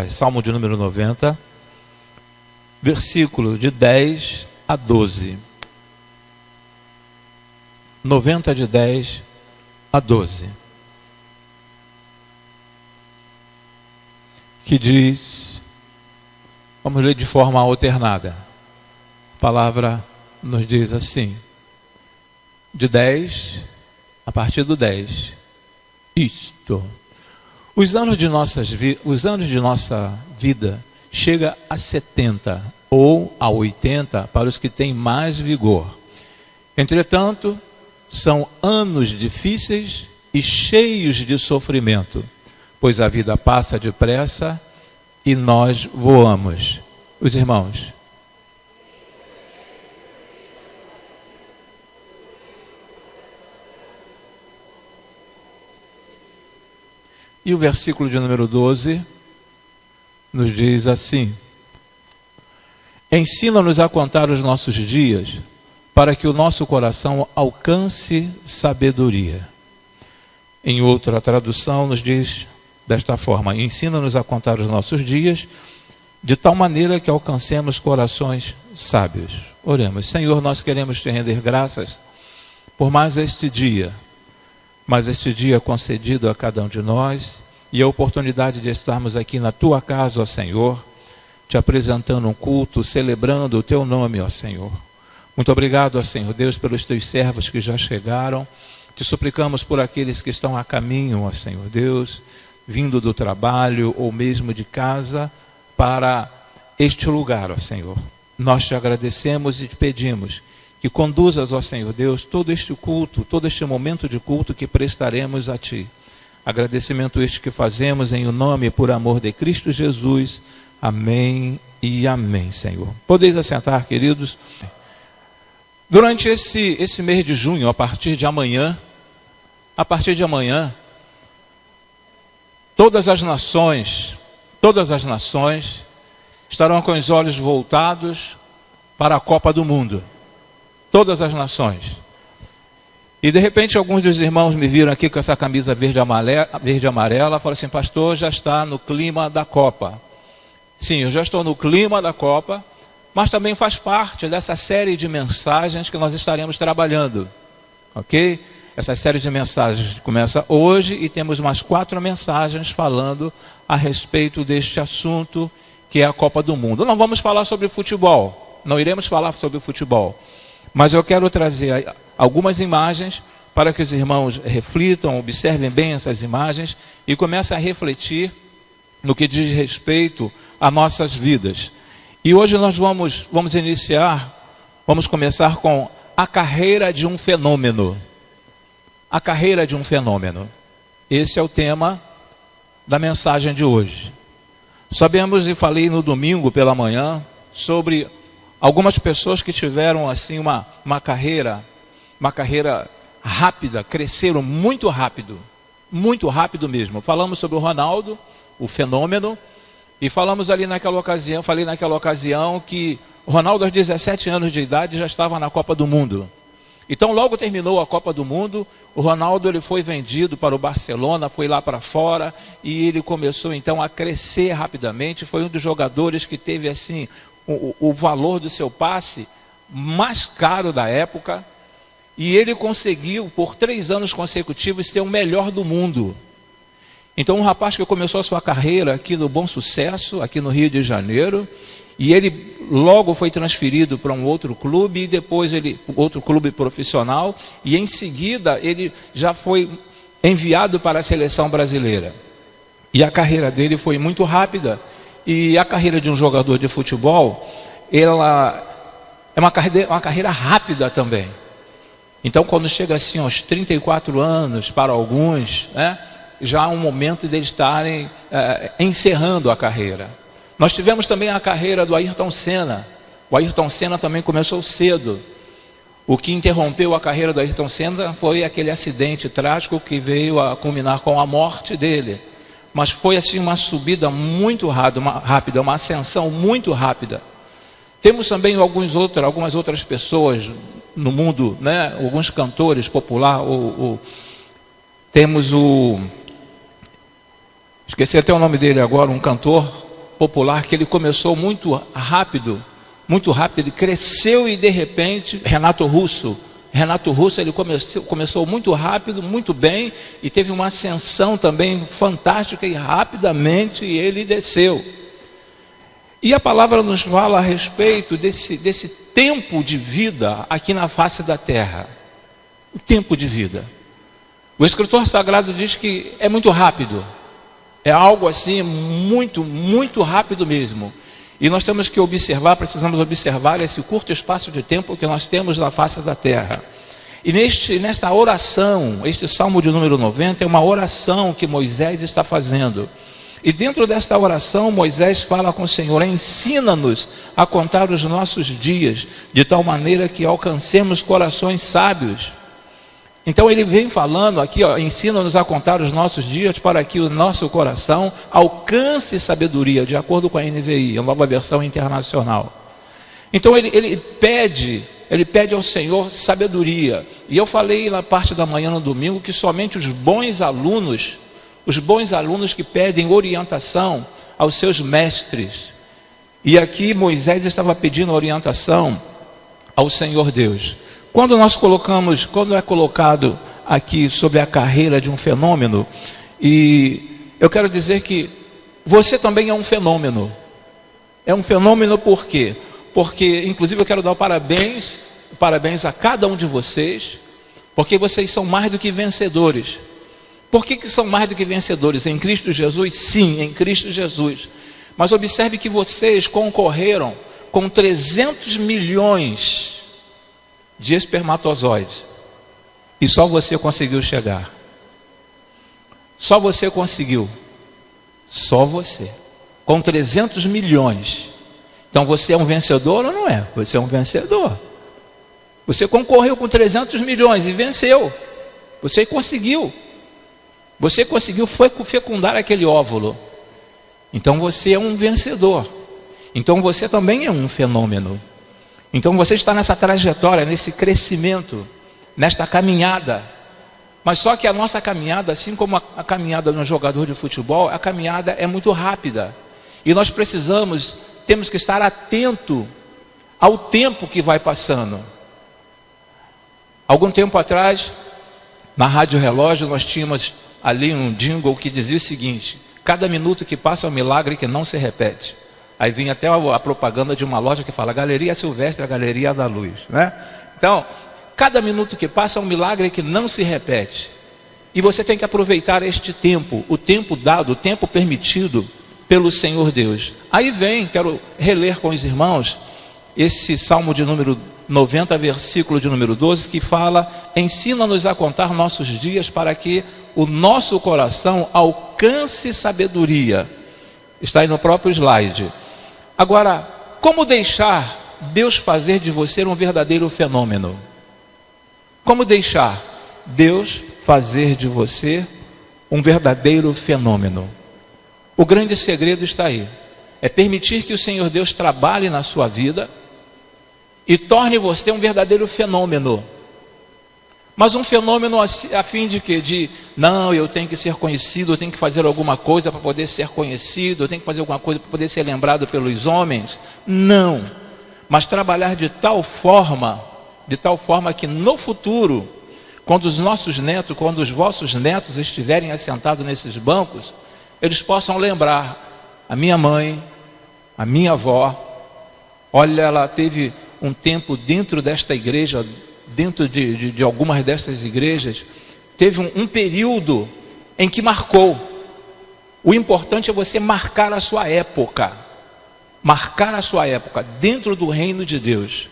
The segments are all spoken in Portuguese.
Salmo de número 90, versículo de 10 a 12. 90 de 10 a 12. Que diz, vamos ler de forma alternada. A palavra nos diz assim, de 10, a partir do 10, isto. Os anos de nossa vida chega a 70 ou a 80 para os que têm mais vigor. Entretanto, são anos difíceis e cheios de sofrimento, pois a vida passa depressa e nós voamos. Os irmãos. E o versículo de número 12 nos diz assim: ensina-nos a contar os nossos dias, para que o nosso coração alcance sabedoria. Em outra tradução nos diz desta forma: ensina-nos a contar os nossos dias, de tal maneira que alcancemos corações sábios. Oremos. Senhor, nós queremos te render graças por mais este dia concedido a cada um de nós, e a oportunidade de estarmos aqui na tua casa, ó Senhor, te apresentando um culto, celebrando o teu nome, ó Senhor. Muito obrigado, ó Senhor Deus, pelos teus servos que já chegaram. Te suplicamos por aqueles que estão a caminho, ó Senhor Deus, vindo do trabalho ou mesmo de casa para este lugar, ó Senhor. Nós te agradecemos e te pedimos que conduzas, ó Senhor Deus, todo este culto, todo este momento de culto que prestaremos a Ti. Agradecimento este que fazemos em o nome e por amor de Cristo Jesus. Amém e amém, Senhor. Podeis assentar, queridos. Durante esse mês de junho, a partir de amanhã, todas as nações estarão com os olhos voltados para a Copa do Mundo. Todas as nações. E de repente alguns dos irmãos me viram aqui com essa camisa verde e amarela, falaram assim: pastor, já está no clima da Copa. Sim, eu já estou no clima da Copa, mas também faz parte dessa série de mensagens que nós estaremos trabalhando. Ok? Essa série de mensagens começa hoje e temos mais 4 mensagens falando a respeito deste assunto que é a Copa do Mundo. Não vamos falar sobre futebol, não iremos falar sobre futebol. Mas eu quero trazer algumas imagens para que os irmãos reflitam, observem bem essas imagens e comecem a refletir no que diz respeito a nossas vidas. E hoje nós vamos começar com a carreira de um fenômeno. A carreira de um fenômeno. Esse é o tema da mensagem de hoje. Sabemos, e falei no domingo pela manhã, sobre algumas pessoas que tiveram assim uma carreira rápida, cresceram muito rápido mesmo. Falamos sobre o Ronaldo, o fenômeno, e falei naquela ocasião que o Ronaldo aos 17 anos de idade já estava na Copa do Mundo. Então logo terminou a Copa do Mundo, o Ronaldo ele foi vendido para o Barcelona, foi lá para fora, e ele começou então a crescer rapidamente. Foi um dos jogadores que teve assim o valor do seu passe mais caro da época, e ele conseguiu por 3 anos consecutivos ser o melhor do mundo. Então um rapaz que começou a sua carreira aqui no Bom Sucesso, aqui no Rio de Janeiro, e ele logo foi transferido para um outro clube, e depois outro clube profissional, e em seguida ele já foi enviado para a seleção brasileira. E a carreira dele foi muito rápida. E a carreira de um jogador de futebol, ela é uma carreira rápida também. Então, quando chega assim aos 34 anos, para alguns, né, já há um momento de eles estarem encerrando a carreira. Nós tivemos também a carreira do Ayrton Senna. O Ayrton Senna também começou cedo. O que interrompeu a carreira do Ayrton Senna foi aquele acidente trágico que veio a culminar com a morte dele. Mas foi assim uma subida muito rápida, uma ascensão muito rápida. Temos também algumas outras pessoas no mundo, né? Alguns cantores populares. Temos esqueci até o nome dele agora, um cantor popular, que ele começou muito rápido, ele cresceu e de repente, Renato Russo, ele começou muito rápido, muito bem, e teve uma ascensão também fantástica, e rapidamente ele desceu. E a palavra nos fala a respeito desse tempo de vida aqui na face da terra. O tempo de vida. O escritor sagrado diz que é muito rápido. É algo assim muito, muito rápido mesmo. E nós temos que precisamos observar esse curto espaço de tempo que nós temos na face da terra. E nesta oração, este Salmo de número 90 é uma oração que Moisés está fazendo. E dentro desta oração, Moisés fala com o Senhor: ensina-nos a contar os nossos dias, de tal maneira que alcancemos corações sábios. Então ele vem falando aqui, ensina-nos a contar os nossos dias para que o nosso coração alcance sabedoria, de acordo com a NVI, a nova versão internacional. Então ele pede ao Senhor sabedoria. E eu falei na parte da manhã no domingo que somente os bons alunos que pedem orientação aos seus mestres. E aqui Moisés estava pedindo orientação ao Senhor Deus. Quando é colocado aqui sobre a carreira de um fenômeno, e eu quero dizer que você também é um fenômeno. É um fenômeno por quê? Porque, inclusive, eu quero dar parabéns a cada um de vocês, porque vocês são mais do que vencedores. Por que são mais do que vencedores? Em Cristo Jesus? Sim, em Cristo Jesus. Mas observe que vocês concorreram com 300 milhões de espermatozoides, e só você conseguiu chegar. Só você conseguiu. Só você. Com 300 milhões. Então você é um vencedor ou não é? Você é um vencedor. Você concorreu com 300 milhões e venceu. Você conseguiu. Você conseguiu fecundar aquele óvulo. Então você é um vencedor. Então você também é um fenômeno. Então você está nessa trajetória, nesse crescimento, nesta caminhada. Mas só que a nossa caminhada, assim como a caminhada de um jogador de futebol, a caminhada é muito rápida. E nós temos que estar atento ao tempo que vai passando. Algum tempo atrás, na Rádio Relógio, nós tínhamos ali um jingle que dizia o seguinte: cada minuto que passa é um milagre que não se repete. Aí vinha até a propaganda de uma loja que fala Galeria Silvestre, a Galeria da Luz, né? Então, cada minuto que passa é um milagre que não se repete. E você tem que aproveitar este tempo, o tempo dado, o tempo permitido pelo Senhor Deus. Aí quero reler com os irmãos esse Salmo de número 90, versículo de número 12, que fala: ensina-nos a contar nossos dias para que o nosso coração alcance sabedoria. Está aí no próprio slide. Agora, como deixar Deus fazer de você um verdadeiro fenômeno? Como deixar Deus fazer de você um verdadeiro fenômeno? O grande segredo está aí. É permitir que o Senhor Deus trabalhe na sua vida e torne você um verdadeiro fenômeno. Mas um fenômeno a fim de quê? Não, eu tenho que ser conhecido, eu tenho que fazer alguma coisa para poder ser conhecido, eu tenho que fazer alguma coisa para poder ser lembrado pelos homens. Não. Mas trabalhar de tal forma que no futuro, quando os nossos netos, quando os vossos netos estiverem assentados nesses bancos, eles possam lembrar: a minha mãe, a minha avó, olha, ela teve um tempo dentro desta igreja, dentro de algumas dessas igrejas, teve um período em que marcou. O importante é você marcar a sua época dentro do reino de Deus,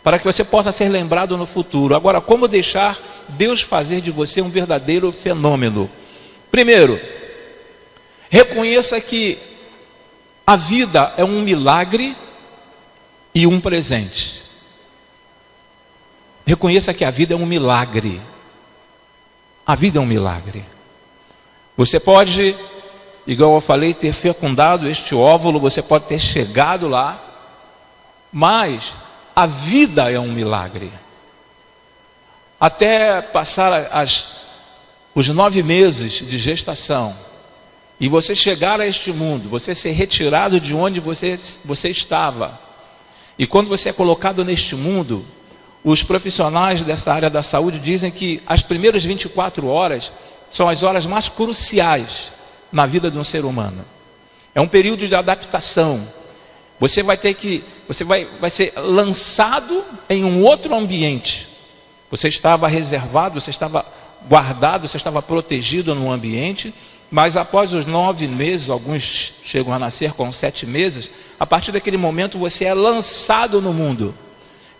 para que você possa ser lembrado no futuro. Agora, como deixar Deus fazer de você um verdadeiro fenômeno? Primeiro, reconheça que a vida é um milagre e um presente. Reconheça que a vida é um milagre. A vida é um milagre. Você pode, igual eu falei, ter fecundado este óvulo, você pode ter chegado lá, mas a vida é um milagre. Até passar os 9 meses de gestação, e você chegar a este mundo, você ser retirado de onde você estava, e quando você é colocado neste mundo, os profissionais dessa área da saúde dizem que as primeiras 24 horas são as horas mais cruciais na vida de um ser humano. É um período de adaptação. Você vai ser lançado em um outro ambiente. Você estava reservado, você estava guardado, você estava protegido num ambiente, mas após os 9 meses, alguns chegam a nascer com 7 meses, a partir daquele momento você é lançado no mundo.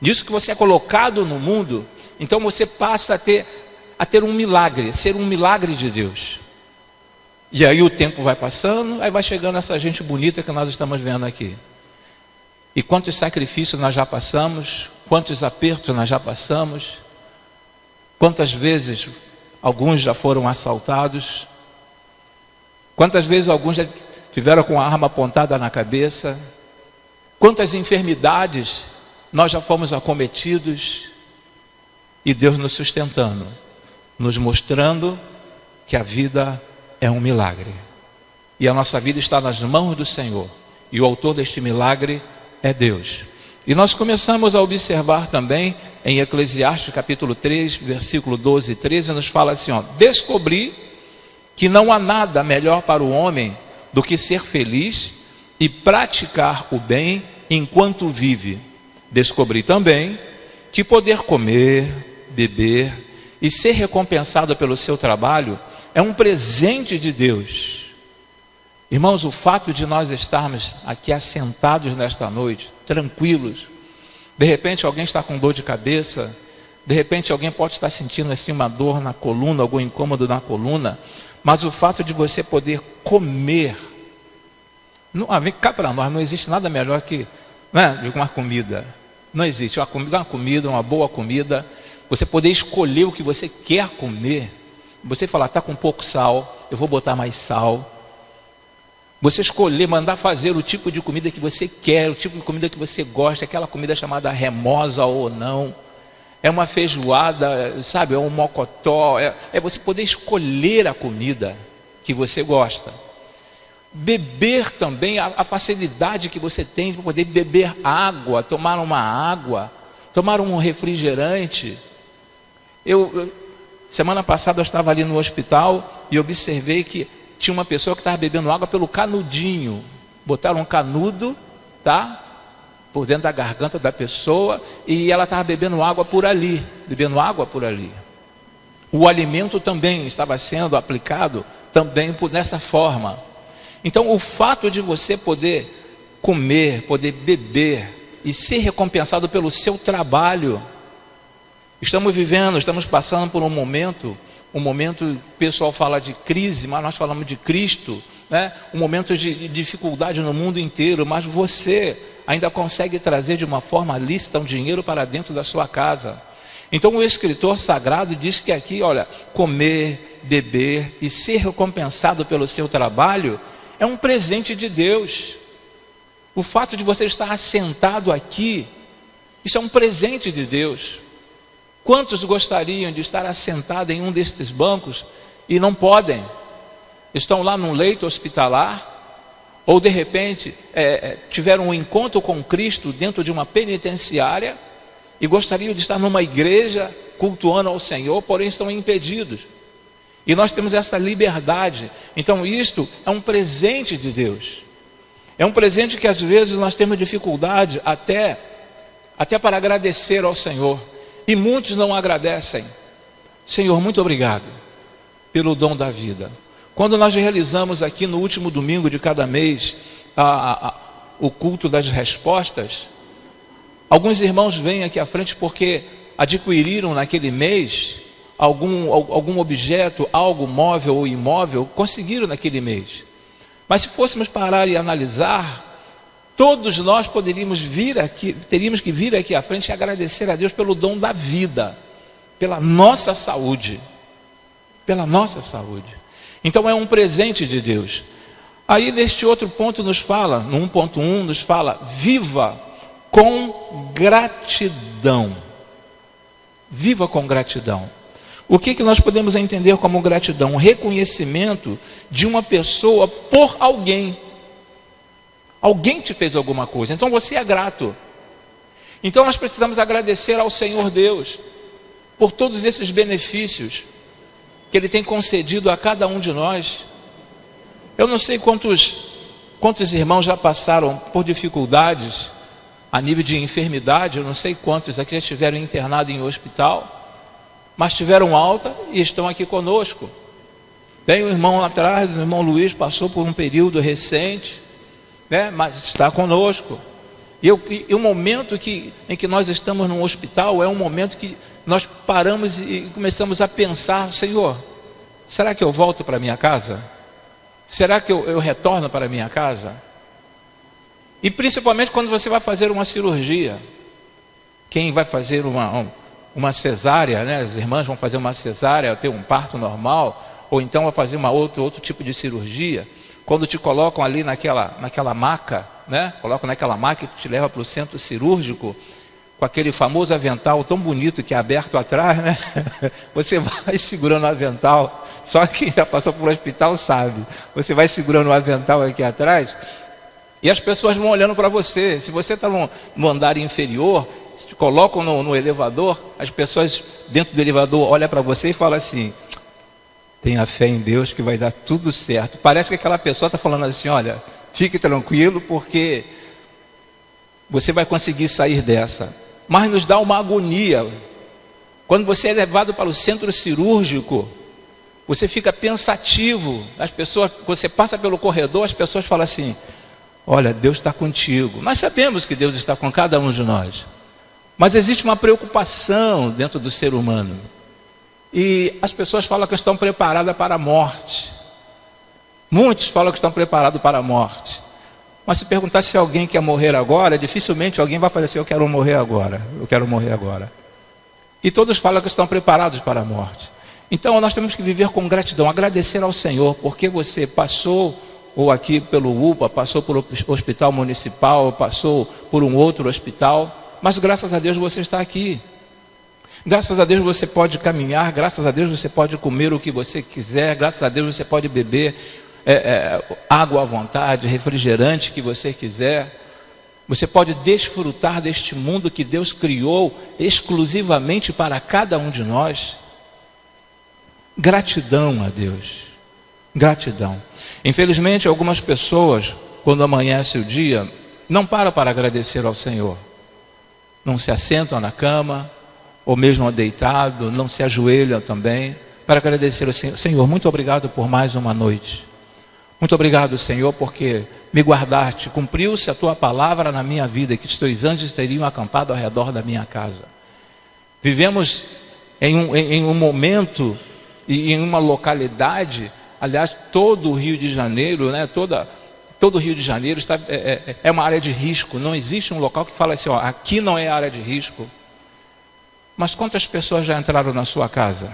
Disso que você é colocado no mundo, então você passa a ter um milagre, ser um milagre de Deus. E aí o tempo vai passando, aí vai chegando essa gente bonita que nós estamos vendo aqui. E quantos sacrifícios nós já passamos, quantos apertos nós já passamos, quantas vezes alguns já foram assaltados, quantas vezes alguns já tiveram com a arma apontada na cabeça, quantas enfermidades nós já fomos acometidos, e Deus nos sustentando, nos mostrando que a vida é um milagre. E a nossa vida está nas mãos do Senhor, e o autor deste milagre é Deus. E nós começamos a observar também em Eclesiastes capítulo 3, versículo 12 e 13, nos fala assim, descobri que não há nada melhor para o homem do que ser feliz e praticar o bem enquanto vive. Descobri também que poder comer, beber e ser recompensado pelo seu trabalho é um presente de Deus. Irmãos, o fato de nós estarmos aqui assentados nesta noite, tranquilos, de repente alguém está com dor de cabeça, de repente alguém pode estar sentindo assim uma dor na coluna, algum incômodo na coluna, mas o fato de você poder comer, vem cá para nós, não existe nada melhor que de uma comida. Não existe uma comida, uma boa comida, você poder escolher o que você quer comer. Você falar, está com pouco sal, eu vou botar mais sal. Você escolher, mandar fazer o tipo de comida que você quer, o tipo de comida que você gosta, aquela comida chamada remosa ou não. É uma feijoada, sabe, é um mocotó. É você poder escolher a comida que você gosta. Beber também, a facilidade que você tem de poder beber água, tomar uma água, tomar um refrigerante. Semana passada eu estava ali no hospital e observei que tinha uma pessoa que estava bebendo água pelo canudinho. Botaram um canudo, por dentro da garganta da pessoa, e ela estava bebendo água por ali. O alimento também estava sendo aplicado também nessa forma. Então o fato de você poder comer, poder beber e ser recompensado pelo seu trabalho. Estamos passando por um momento, o pessoal fala de crise, mas nós falamos de Cristo, um momento de dificuldade no mundo inteiro, mas você ainda consegue trazer de uma forma lícita um dinheiro para dentro da sua casa. Então o escritor sagrado diz que aqui, comer, beber e ser recompensado pelo seu trabalho é um presente de Deus. O fato de você estar assentado aqui, isso é um presente de Deus. Quantos gostariam de estar assentado em um destes bancos e não podem? Estão lá num leito hospitalar, ou de repente tiveram um encontro com Cristo dentro de uma penitenciária e gostariam de estar numa igreja cultuando ao Senhor, porém estão impedidos. E nós temos essa liberdade. Então isto é um presente de Deus. É um presente que às vezes nós temos dificuldade até para agradecer ao Senhor. E muitos não agradecem. Senhor, muito obrigado pelo dom da vida. Quando nós realizamos aqui no último domingo de cada mês o culto das respostas, alguns irmãos vêm aqui à frente porque adquiriram naquele mês algum objeto, algo móvel ou imóvel, conseguiram naquele mês. Mas se fôssemos parar e analisar, todos nós teríamos que vir aqui à frente e agradecer a Deus pelo dom da vida, pela nossa saúde. Então é um presente de Deus. Aí neste outro ponto nos fala, no 1.1 nos fala, viva com gratidão. Viva com gratidão. O que nós podemos entender como gratidão? O reconhecimento de uma pessoa por alguém. Alguém te fez alguma coisa, então você é grato. Então nós precisamos agradecer ao Senhor Deus por todos esses benefícios que Ele tem concedido a cada um de nós. Eu não sei quantos irmãos já passaram por dificuldades a nível de enfermidade, eu não sei quantos aqui já estiveram internados em hospital, mas tiveram alta e estão aqui conosco. Tem um irmão lá atrás, o irmão Luiz, passou por um período recente, né, mas está conosco. E o momento em que nós estamos num hospital é um momento que nós paramos e começamos a pensar: Senhor, será que eu volto para minha casa? Será que eu retorno para minha casa? E principalmente quando você vai fazer uma cirurgia. Quem vai fazer uma cesárea, né? As irmãs vão fazer uma cesárea, ter um parto normal, ou então vai fazer outro tipo de cirurgia. Quando te colocam ali naquela maca, né? Colocam naquela maca e te leva para o centro cirúrgico, com aquele famoso avental tão bonito que é aberto atrás, né? Você vai segurando o avental. Só quem já passou por um hospital sabe. Você vai segurando o avental aqui atrás e as pessoas vão olhando para você. Se você está no andar inferior, te colocam no elevador, as pessoas dentro do elevador olham para você e falam assim: tenha fé em Deus que vai dar tudo certo. Parece que aquela pessoa está falando assim: olha, fique tranquilo porque você vai conseguir sair dessa. Mas nos dá uma agonia. Quando você é levado para o centro cirúrgico, você fica pensativo. As pessoas, você passa pelo corredor, as pessoas falam assim: olha, Deus está contigo. Nós sabemos que Deus está com cada um de nós. Mas existe uma preocupação dentro do ser humano. E as pessoas falam que estão preparadas para a morte. Muitos falam que estão preparados para a morte. Mas se perguntar se alguém quer morrer agora, dificilmente alguém vai fazer assim: eu quero morrer agora, eu quero morrer agora. E todos falam que estão preparados para a morte. Então nós temos que viver com gratidão, agradecer ao Senhor, porque você passou, ou aqui pelo UPA, passou pelo hospital municipal, passou por um outro hospital, mas graças a Deus você está aqui. Graças a Deus você pode caminhar, graças a Deus você pode comer o que você quiser, graças a Deus você pode beber água à vontade, refrigerante que você quiser. Você pode desfrutar deste mundo que Deus criou exclusivamente para cada um de nós. Gratidão a Deus, gratidão. Infelizmente algumas pessoas, quando amanhece o dia, não param para agradecer ao Senhor. Não se assentam na cama, ou mesmo deitado, não se ajoelham também, para agradecer ao Senhor. Senhor, muito obrigado por mais uma noite. Muito obrigado, Senhor, porque me guardaste, cumpriu-se a tua palavra na minha vida, que os teus anjos teriam acampado ao redor da minha casa. Vivemos em um momento e em uma localidade, aliás, todo o Rio de Janeiro, né, todo o Rio de Janeiro é uma área de risco. Não existe um local que fala assim: ó, aqui não é área de risco. Mas quantas pessoas já entraram na sua casa?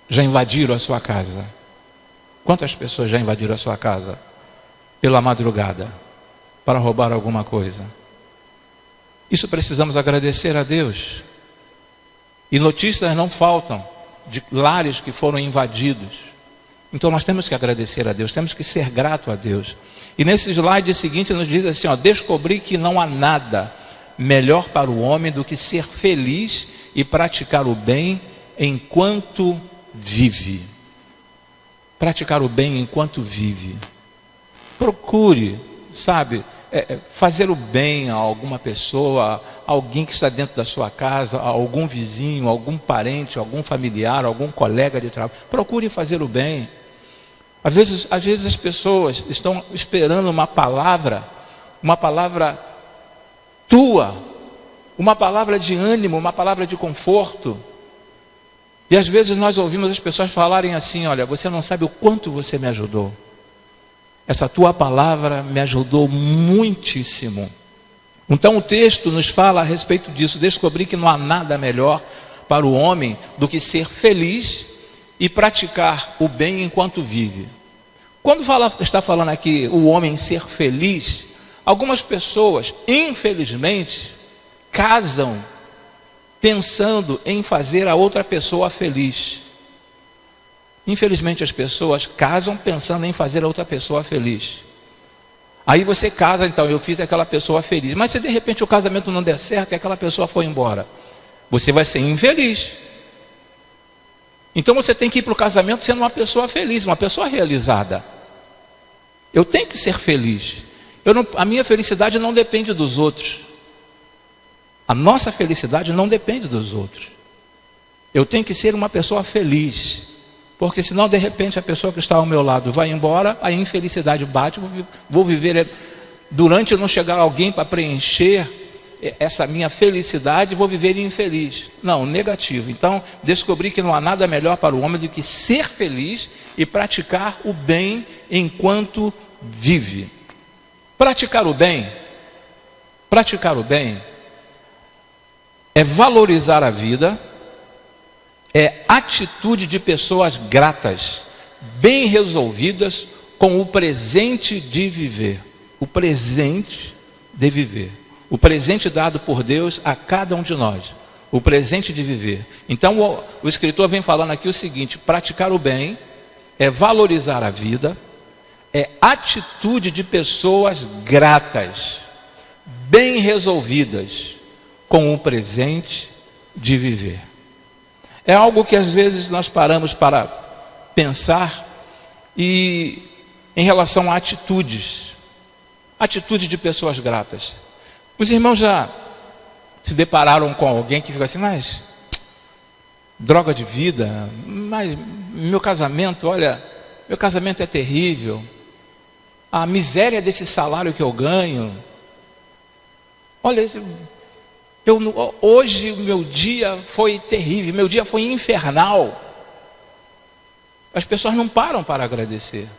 Já invadiram a sua casa? Quantas pessoas já invadiram a sua casa pela madrugada para roubar alguma coisa? Isso precisamos agradecer a Deus. E notícias não faltam de lares que foram invadidos. Então nós temos que agradecer a Deus, temos que ser grato a Deus. E nesse slide seguinte nos diz assim: ó, descobri que não há nada melhor para o homem do que ser feliz e praticar o bem enquanto vive. Praticar o bem enquanto vive. Procure, sabe, fazer o bem a alguma pessoa, a alguém que está dentro da sua casa, a algum vizinho, algum parente, algum familiar, algum colega de trabalho. Procure fazer o bem. Às vezes as pessoas estão esperando uma palavra tua, uma palavra de ânimo, uma palavra de conforto. E às vezes nós ouvimos as pessoas falarem assim: olha, você não sabe o quanto você me ajudou. Essa tua palavra me ajudou muitíssimo. Então o texto nos fala a respeito disso. Descobri que não há nada melhor para o homem do que ser feliz e praticar o bem enquanto vive. Quando está falando aqui o homem ser feliz, algumas pessoas, infelizmente, casam pensando em fazer a outra pessoa feliz. Infelizmente as pessoas casam pensando em fazer a outra pessoa feliz. Aí você casa, então, eu fiz aquela pessoa feliz. Mas se de repente o casamento não der certo e aquela pessoa foi embora, você vai ser infeliz. Então você tem que ir para o casamento sendo uma pessoa feliz, uma pessoa realizada. Eu tenho que ser feliz. A minha felicidade não depende dos outros. A nossa felicidade não depende dos outros. Eu tenho que ser uma pessoa feliz. Porque senão de repente a pessoa que está ao meu lado vai embora, a infelicidade bate, vou viver, durante não chegar alguém para preencher essa minha felicidade, vou viver infeliz. Não, negativo. Então descobri que não há nada melhor para o homem do que ser feliz e praticar o bem enquanto vive. Praticar o bem é valorizar a vida, é atitude de pessoas gratas, bem resolvidas com o presente de viver. O presente de viver. O presente dado por Deus a cada um de nós. O presente de viver. Então o escritor vem falando aqui o seguinte: praticar o bem é valorizar a vida, é atitude de pessoas gratas, bem resolvidas com o presente de viver. É algo que às vezes nós paramos para pensar e em relação a atitude de pessoas gratas. Os irmãos já se depararam com alguém que fica assim, mas droga de vida, mas meu casamento, olha, meu casamento é terrível, a miséria desse salário que eu ganho, olha, hoje o meu dia foi terrível, meu dia foi infernal. As pessoas não param para agradecer,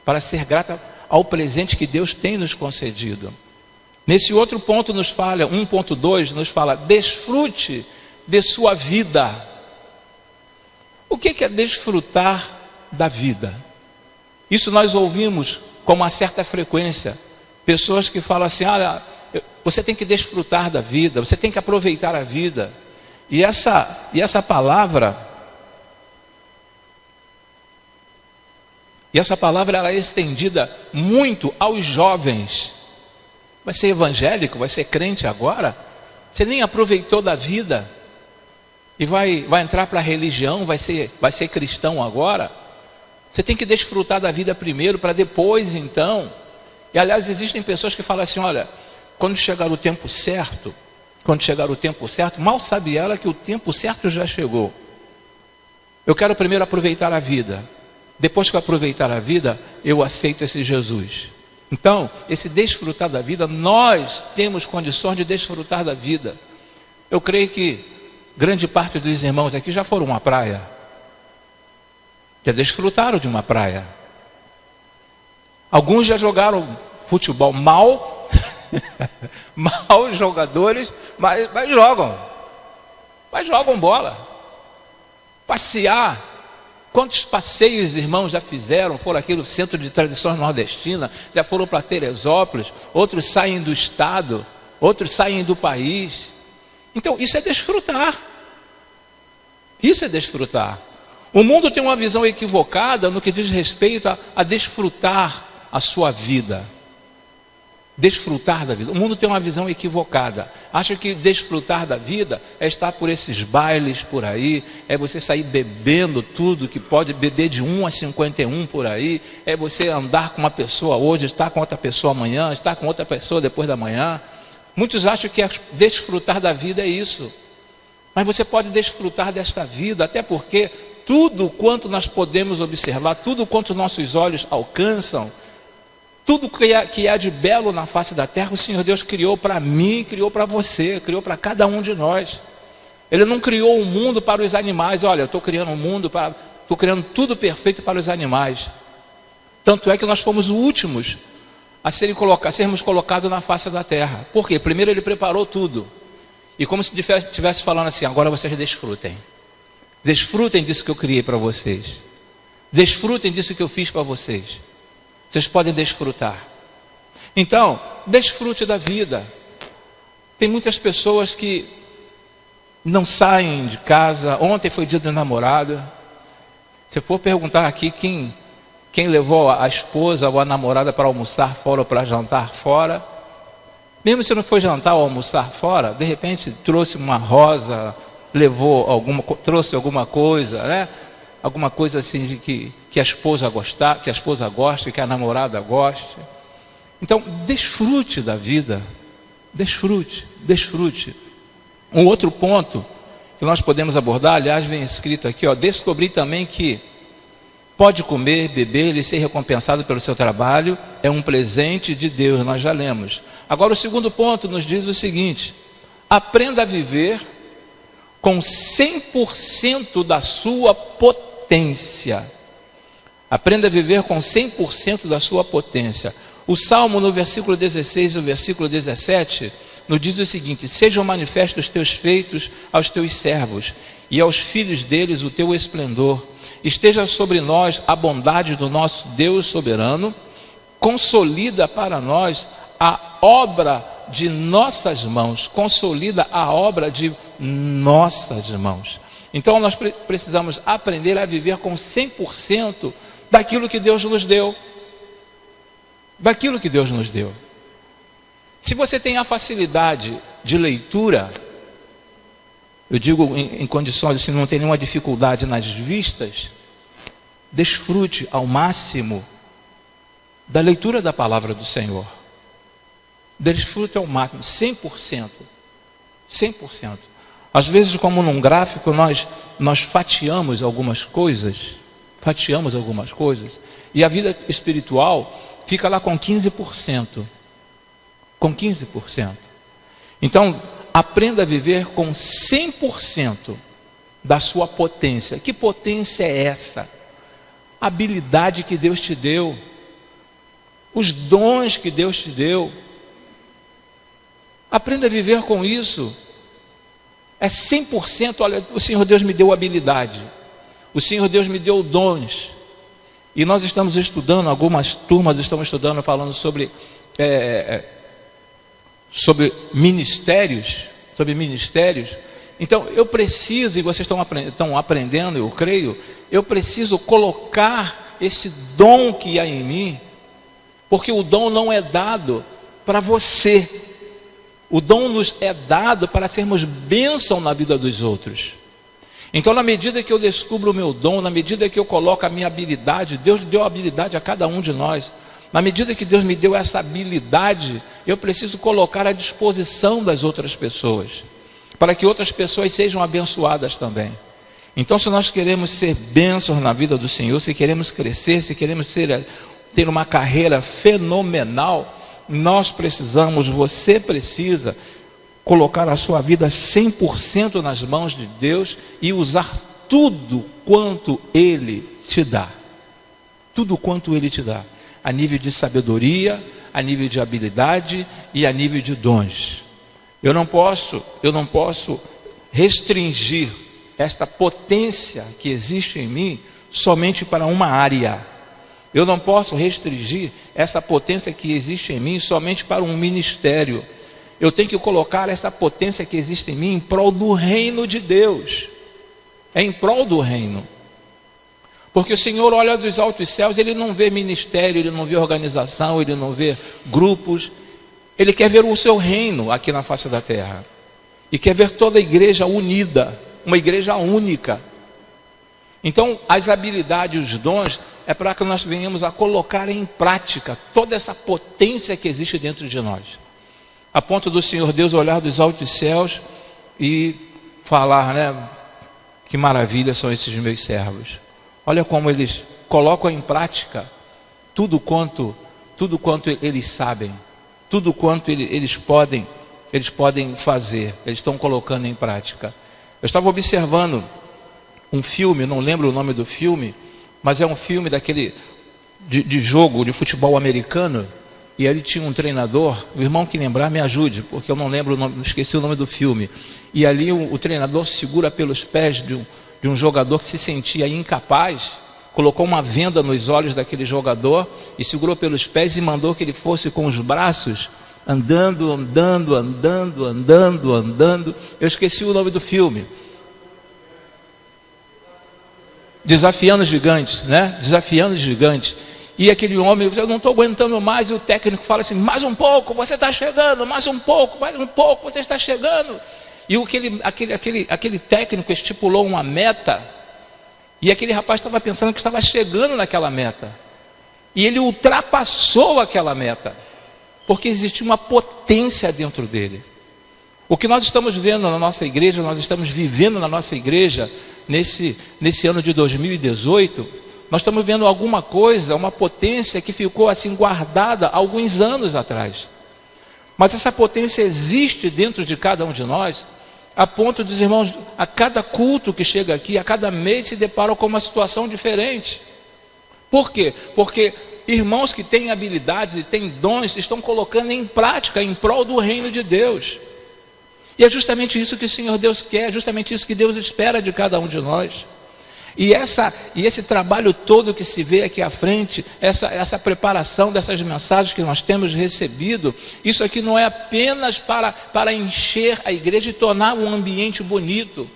para ser grata ao presente que Deus tem nos concedido. Nesse outro ponto nos fala, 1.2 nos fala, desfrute de sua vida. O que é desfrutar da vida? Isso nós ouvimos com uma certa frequência. Pessoas que falam assim, olha, você tem que desfrutar da vida, você tem que aproveitar a vida. E essa palavra ela é estendida muito aos jovens. Vai ser evangélico, vai ser crente agora? Você nem aproveitou da vida e vai entrar para a religião, vai ser cristão agora? Você tem que desfrutar da vida primeiro, para depois então. E aliás, existem pessoas que falam assim, olha, quando chegar o tempo certo, mal sabe ela que o tempo certo já chegou. Eu quero primeiro aproveitar a vida. Depois que eu aproveitar a vida, eu aceito esse Jesus. Então, esse desfrutar da vida, nós temos condições de desfrutar da vida. Eu creio que grande parte dos irmãos aqui já foram à praia. Já desfrutaram de uma praia. Alguns já jogaram futebol mal, mal jogadores, mas jogam bola. Passear. Quantos passeios, irmãos, já fizeram? Foram aqui no Centro de Tradições Nordestina, já foram para Teresópolis, outros saem do estado, outros saem do país. Então, isso é desfrutar. Isso é desfrutar. O mundo tem uma visão equivocada no que diz respeito a desfrutar a sua vida. Desfrutar da vida. O mundo tem uma visão equivocada. Acha que desfrutar da vida é estar por esses bailes por aí, é você sair bebendo tudo que pode, beber de 1 a 51 por aí, é você andar com uma pessoa hoje, estar com outra pessoa amanhã, estar com outra pessoa depois da manhã. Muitos acham que desfrutar da vida é isso. Mas você pode desfrutar desta vida, até porque tudo quanto nós podemos observar, tudo quanto nossos olhos alcançam, tudo que há de belo na face da terra, o Senhor Deus criou para mim, criou para você, criou para cada um de nós. Ele não criou o mundo para os animais. Olha, eu estou criando um mundo, estou criando tudo perfeito para os animais. Tanto é que nós fomos os últimos a sermos colocados na face da terra. Por quê? Primeiro Ele preparou tudo. E como se estivesse falando assim, agora vocês desfrutem. Desfrutem disso que eu criei para vocês. Desfrutem disso que eu fiz para vocês. Vocês podem desfrutar. Então, desfrute da vida. Tem muitas pessoas que não saem de casa. Ontem foi dia do namorado. Se for perguntar aqui quem levou a esposa ou a namorada para almoçar fora ou para jantar fora, mesmo se não foi jantar ou almoçar fora, de repente trouxe uma rosa, trouxe alguma coisa, né? Alguma coisa assim de que a esposa gostar, que a esposa goste, que a namorada goste. Então, desfrute da vida. Desfrute. Um outro ponto que nós podemos abordar, aliás, vem escrito aqui, descobri também que pode comer, beber e ser recompensado pelo seu trabalho, é um presente de Deus, nós já lemos. Agora o segundo ponto nos diz o seguinte: aprenda a viver com 100% da sua potência. Aprenda a viver com 100% da sua potência. O Salmo no versículo 16 e o versículo 17 nos diz o seguinte: sejam manifestos os teus feitos aos teus servos, e aos filhos deles o teu esplendor. Esteja sobre nós a bondade do nosso Deus soberano, consolida para nós a obra de nossas mãos, consolida a obra de nossas mãos. Então nós precisamos aprender a viver com 100% daquilo que Deus nos deu. Daquilo que Deus nos deu. Se você tem a facilidade de leitura, eu digo em condições assim, não tem nenhuma dificuldade nas vistas, desfrute ao máximo da leitura da palavra do Senhor. Desfrute ao máximo, 100%. 100%. Às vezes, como num gráfico, nós fatiamos algumas coisas, e a vida espiritual fica lá com 15%. Com 15%. Então, aprenda a viver com 100% da sua potência. Que potência é essa? A habilidade que Deus te deu, os dons que Deus te deu. Aprenda a viver com isso. É 100%, olha, o Senhor Deus me deu habilidade. O Senhor Deus me deu dons. E nós estamos estudando, algumas turmas estão estudando, falando sobre ministérios. Então, eu preciso, e vocês estão aprendendo, eu creio, eu preciso colocar esse dom que há em mim, porque o dom não é dado para você. O dom nos é dado para sermos bênção na vida dos outros. Então, na medida que eu descubro o meu dom, na medida que eu coloco a minha habilidade, Deus deu habilidade a cada um de nós. Na medida que Deus me deu essa habilidade, eu preciso colocar à disposição das outras pessoas, para que outras pessoas sejam abençoadas também. Então, se nós queremos ser bênçãos na vida do Senhor, se queremos crescer, se queremos ter uma carreira fenomenal, nós precisamos, você precisa colocar a sua vida 100% nas mãos de Deus e usar tudo quanto Ele te dá. Tudo quanto Ele te dá. A nível de sabedoria, a nível de habilidade e a nível de dons. Eu não posso restringir esta potência que existe em mim somente para uma área. Eu não posso restringir essa potência que existe em mim somente para um ministério. Eu tenho que colocar essa potência que existe em mim em prol do reino de Deus. É em prol do reino. Porque o Senhor olha dos altos céus, Ele não vê ministério, Ele não vê organização, Ele não vê grupos. Ele quer ver o seu reino aqui na face da terra. E quer ver toda a igreja unida, uma igreja única. Então, as habilidades, os dons, é para que nós venhamos a colocar em prática toda essa potência que existe dentro de nós. A ponto do Senhor Deus olhar dos altos céus e falar, né? Que maravilha são esses meus servos. Olha como eles colocam em prática tudo quanto eles sabem, tudo quanto eles podem fazer, eles estão colocando em prática. Eu estava observando um filme, não lembro o nome do filme, mas é um filme daquele de jogo de futebol americano, e ali tinha um treinador, o irmão que lembrar me ajude, porque eu não lembro o nome, esqueci o nome do filme. E ali o treinador segura pelos pés de um jogador que se sentia incapaz, colocou uma venda nos olhos daquele jogador e segurou pelos pés e mandou que ele fosse com os braços andando. Eu esqueci o nome do filme. Desafiando os gigantes, né? Desafiando os gigantes. E aquele homem, eu não estou aguentando mais, e o técnico fala assim, mais um pouco, você está chegando, mais um pouco, você está chegando. E aquele técnico estipulou uma meta, e aquele rapaz estava pensando que estava chegando naquela meta. E ele ultrapassou aquela meta, porque existia uma potência dentro dele. O que nós estamos vendo na nossa igreja, nós estamos vivendo na nossa igreja, nesse ano de 2018, nós estamos vendo alguma coisa, uma potência que ficou assim guardada há alguns anos atrás. Mas essa potência existe dentro de cada um de nós, a ponto dos irmãos, a cada culto que chega aqui, a cada mês se deparam com uma situação diferente. Por quê? Porque irmãos que têm habilidades e têm dons, estão colocando em prática, em prol do reino de Deus. E é justamente isso que o Senhor Deus quer, é justamente isso que Deus espera de cada um de nós. E esse trabalho todo que se vê aqui à frente, essa preparação dessas mensagens que nós temos recebido, isso aqui não é apenas para encher a igreja e tornar um ambiente bonito,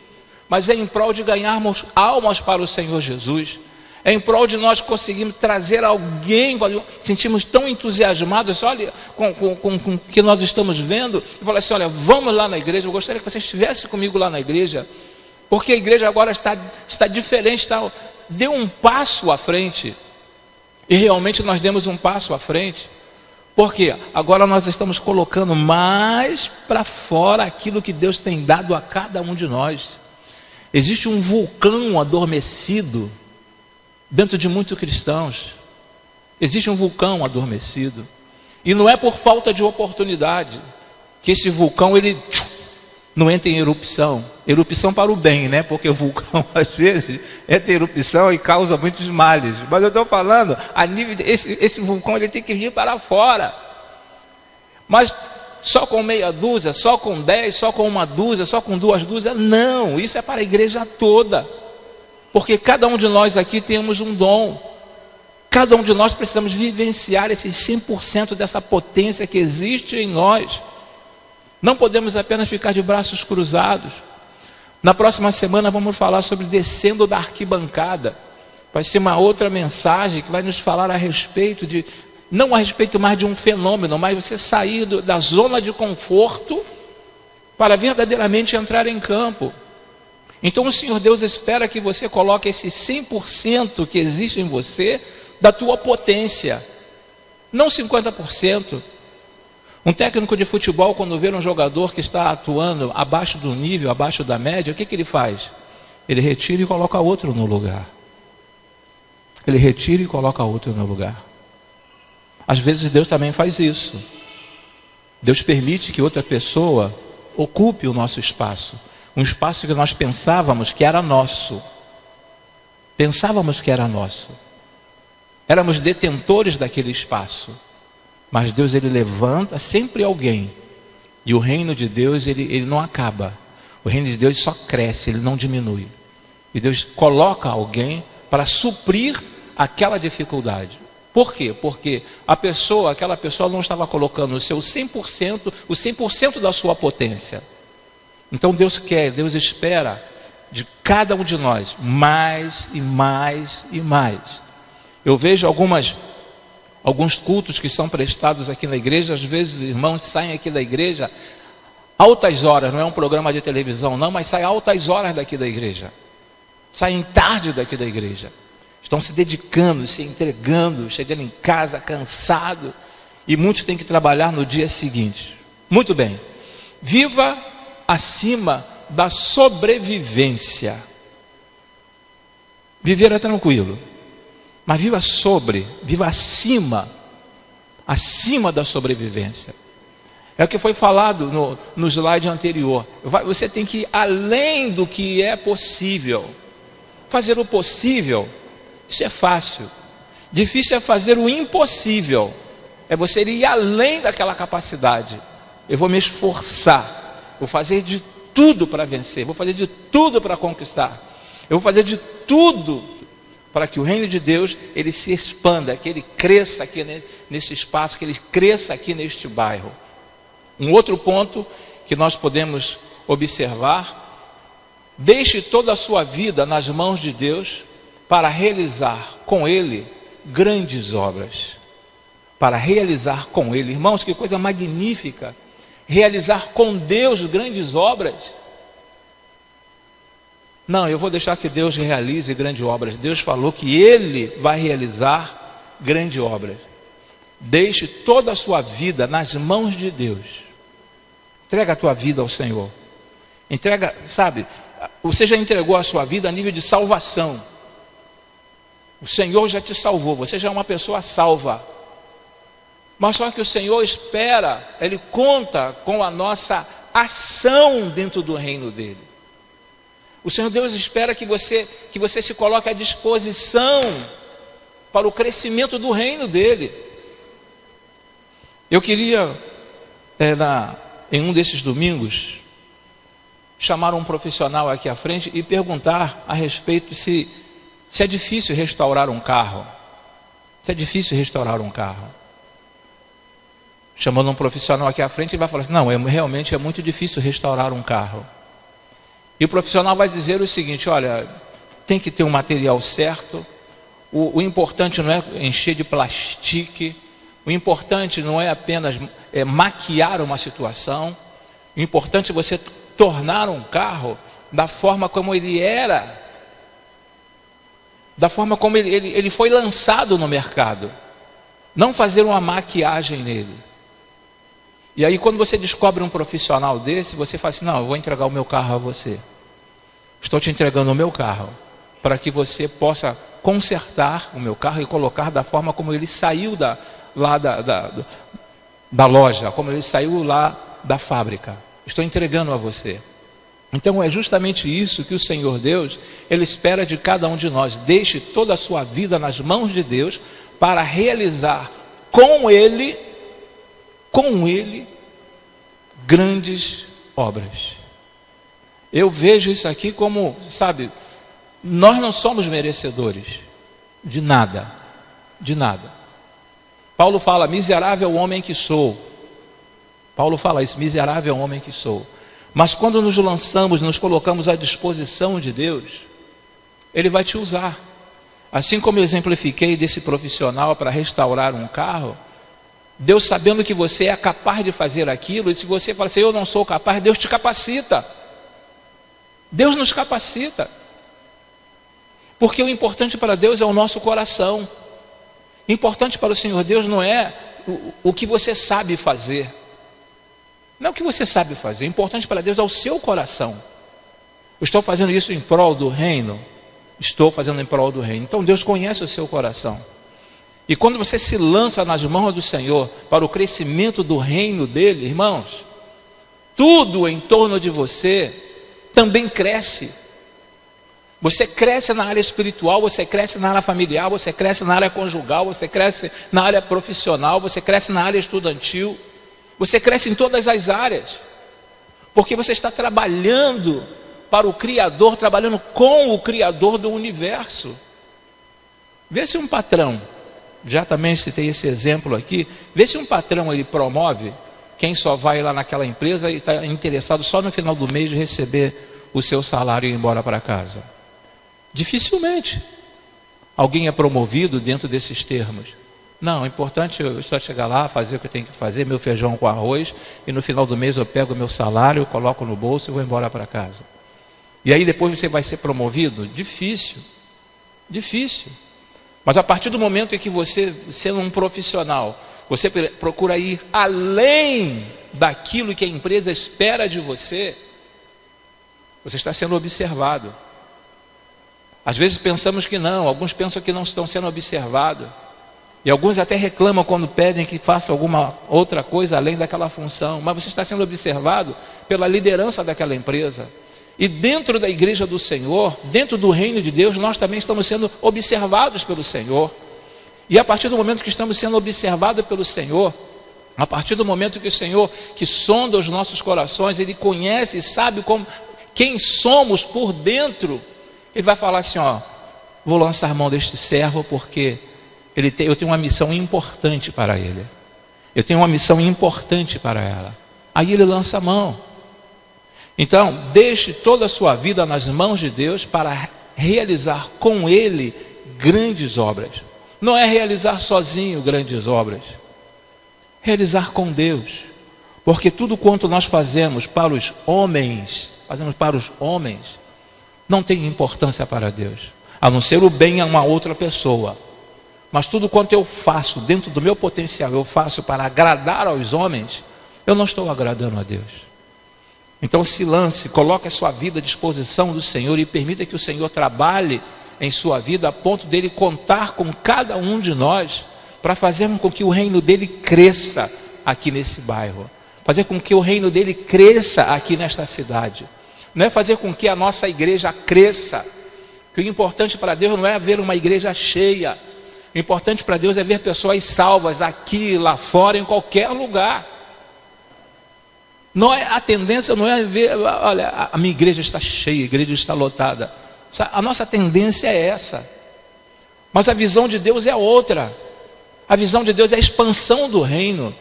mas é em prol de ganharmos almas para o Senhor Jesus. É em prol de nós conseguirmos trazer alguém, sentimos tão entusiasmados, olha, com o que nós estamos vendo, e falar assim, olha, vamos lá na igreja, eu gostaria que você estivesse comigo lá na igreja, porque a igreja agora está diferente, deu um passo à frente, e realmente nós demos um passo à frente, porque agora nós estamos colocando mais para fora aquilo que Deus tem dado a cada um de nós. Existe um vulcão adormecido dentro de muitos cristãos. Existe um vulcão adormecido, e não é por falta de oportunidade que esse vulcão ele não entra em erupção para o bem, né? Porque o vulcão às vezes entra em erupção e causa muitos males, mas eu estou falando a nível esse vulcão ele tem que vir para fora, mas só com meia dúzia, só com 10, só com uma dúzia, só com 2 dúzias, não, isso é para a igreja toda. Porque cada um de nós aqui temos um dom. Cada um de nós precisamos vivenciar esse 100% dessa potência que existe em nós. Não podemos apenas ficar de braços cruzados. Na próxima semana vamos falar sobre descendo da arquibancada. Vai ser uma outra mensagem que vai nos falar a respeito de, não a respeito mais de um fenômeno, mas você sair da zona de conforto para verdadeiramente entrar em campo. Então o Senhor Deus espera que você coloque esse 100% que existe em você, da tua potência, não 50%. Um técnico de futebol, quando vê um jogador que está atuando abaixo do nível, abaixo da média, o que ele faz? Ele retira e coloca outro no lugar. Ele retira e coloca outro no lugar. Às vezes Deus também faz isso. Deus permite que outra pessoa ocupe o nosso espaço. Um espaço que nós pensávamos que era nosso. Pensávamos que era nosso. Éramos detentores daquele espaço. Mas Deus ele levanta sempre alguém. E o reino de Deus ele não acaba. O reino de Deus só cresce, ele não diminui. E Deus coloca alguém para suprir aquela dificuldade. Por quê? Porque aquela pessoa não estava colocando o seu 100%, o 100% da sua potência. Então Deus espera de cada um de nós mais e mais e mais. Eu vejo alguns cultos que são prestados aqui na igreja, às vezes os irmãos saem aqui da igreja altas horas, não é um programa de televisão não, mas saem altas horas daqui da igreja, saem tarde daqui da igreja, estão se dedicando, se entregando, chegando em casa cansado, e muitos têm que trabalhar no dia seguinte. Muito bem, viva acima da sobrevivência. Viver é tranquilo, mas viva acima da sobrevivência. É o que foi falado no slide anterior. Você tem que ir além do que é possível. Fazer o possível, isso é fácil. Difícil é fazer o impossível. É você ir além daquela capacidade. Eu vou me esforçar. Vou fazer de tudo para vencer. Vou fazer de tudo para conquistar. Eu vou fazer de tudo para que o reino de Deus ele se expanda, que ele cresça aqui nesse espaço, que ele cresça aqui neste bairro. Um outro ponto que nós podemos observar: deixe toda a sua vida nas mãos de Deus para realizar com Ele grandes obras. Para realizar com Ele, irmãos, que coisa magnífica, realizar com Deus grandes obras. Não, eu vou deixar que Deus realize grandes obras. Deus falou que Ele vai realizar grandes obras. Deixe toda a sua vida nas mãos de Deus. Entrega a tua vida ao Senhor. Entrega, sabe, você já entregou a sua vida a nível de salvação. O Senhor já te salvou, você já é uma pessoa salva. Mas só que o Senhor espera, Ele conta com a nossa ação dentro do reino dEle. O Senhor Deus espera que você se coloque à disposição para o crescimento do reino dEle. Eu queria, em um desses domingos, chamar um profissional aqui à frente e perguntar a respeito se é difícil restaurar um carro. Se é difícil restaurar um carro. Chamando um profissional aqui à frente, ele vai falar assim: não, realmente é muito difícil restaurar um carro. E o profissional vai dizer o seguinte: olha, tem que ter um material certo, o importante não é encher de plastique, o importante não é apenas maquiar uma situação, o importante é você tornar um carro da forma como ele era, da forma como ele foi lançado no mercado, não fazer uma maquiagem nele. E aí quando você descobre um profissional desse, você fala assim: não, eu vou entregar o meu carro a você. Estou te entregando o meu carro, para que você possa consertar o meu carro e colocar da forma como ele saiu da loja, como ele saiu lá da fábrica. Estou entregando a você. Então é justamente isso que o Senhor Deus, Ele espera de cada um de nós. Deixe toda a sua vida nas mãos de Deus, para realizar com Ele, grandes obras. Eu vejo isso aqui como, sabe, nós não somos merecedores de nada, de nada. Paulo fala: miserável homem que sou. Paulo fala isso: miserável homem que sou. Mas quando nos lançamos, nos colocamos à disposição de Deus, Ele vai te usar. Assim como eu exemplifiquei desse profissional para restaurar um carro, Deus, sabendo que você é capaz de fazer aquilo, e se você fala assim: eu não sou capaz, Deus te capacita. Deus nos capacita. Porque o importante para Deus é o nosso coração. O importante para o Senhor Deus não é o que você sabe fazer. Não é o que você sabe fazer. O importante para Deus é o seu coração. Eu estou fazendo isso em prol do reino? Estou fazendo em prol do reino. Então Deus conhece o seu coração. E quando você se lança nas mãos do Senhor para o crescimento do reino dele, irmãos, tudo em torno de você também cresce. Você cresce na área espiritual, você cresce na área familiar, você cresce na área conjugal, você cresce na área profissional, você cresce na área estudantil, você cresce em todas as áreas, porque você está trabalhando para o Criador, trabalhando com o Criador do universo. Vê se um patrão, já também citei esse exemplo aqui, vê se um patrão ele promove quem só vai lá naquela empresa e está interessado só no final do mês de receber o seu salário e ir embora para casa. Dificilmente alguém é promovido dentro desses termos. Não, o importante é só chegar lá, fazer o que eu tenho que fazer, meu feijão com arroz, e no final do mês eu pego o meu salário, coloco no bolso e vou embora para casa. E aí depois você vai ser promovido? Difícil. Mas a partir do momento em que você, sendo um profissional, você procura ir além daquilo que a empresa espera de você, você está sendo observado. Às vezes pensamos que não, alguns pensam que não estão sendo observados. E alguns até reclamam quando pedem que faça alguma outra coisa além daquela função. Mas você está sendo observado pela liderança daquela empresa. E dentro da igreja do Senhor, dentro do reino de Deus, nós também estamos sendo observados pelo Senhor. E a partir do momento que estamos sendo observados pelo Senhor, a partir do momento que o Senhor, que sonda os nossos corações, Ele conhece e sabe quem somos por dentro, Ele vai falar assim: ó, vou lançar mão deste servo porque eu tenho uma missão importante para ele. Eu tenho uma missão importante para ela. Aí ele lança a mão. Então, deixe toda a sua vida nas mãos de Deus para realizar com Ele grandes obras. Não é realizar sozinho grandes obras, realizar com Deus. Porque tudo quanto nós fazemos para os homens, não tem importância para Deus, a não ser o bem a uma outra pessoa. Mas tudo quanto eu faço dentro do meu potencial, eu faço para agradar aos homens, eu não estou agradando a Deus. Então se lance, coloque a sua vida à disposição do Senhor e permita que o Senhor trabalhe em sua vida a ponto dele contar com cada um de nós para fazermos com que o reino dele cresça aqui nesse bairro, fazer com que o reino dele cresça aqui nesta cidade. Não é fazer com que a nossa igreja cresça, que o importante para Deus não é ver uma igreja cheia, o importante para Deus é ver pessoas salvas aqui, lá fora, em qualquer lugar. Não é, a tendência não é ver, olha, a minha igreja está cheia, a igreja está lotada. A nossa tendência é essa. Mas a visão de Deus é outra. A visão de Deus é a expansão do reino.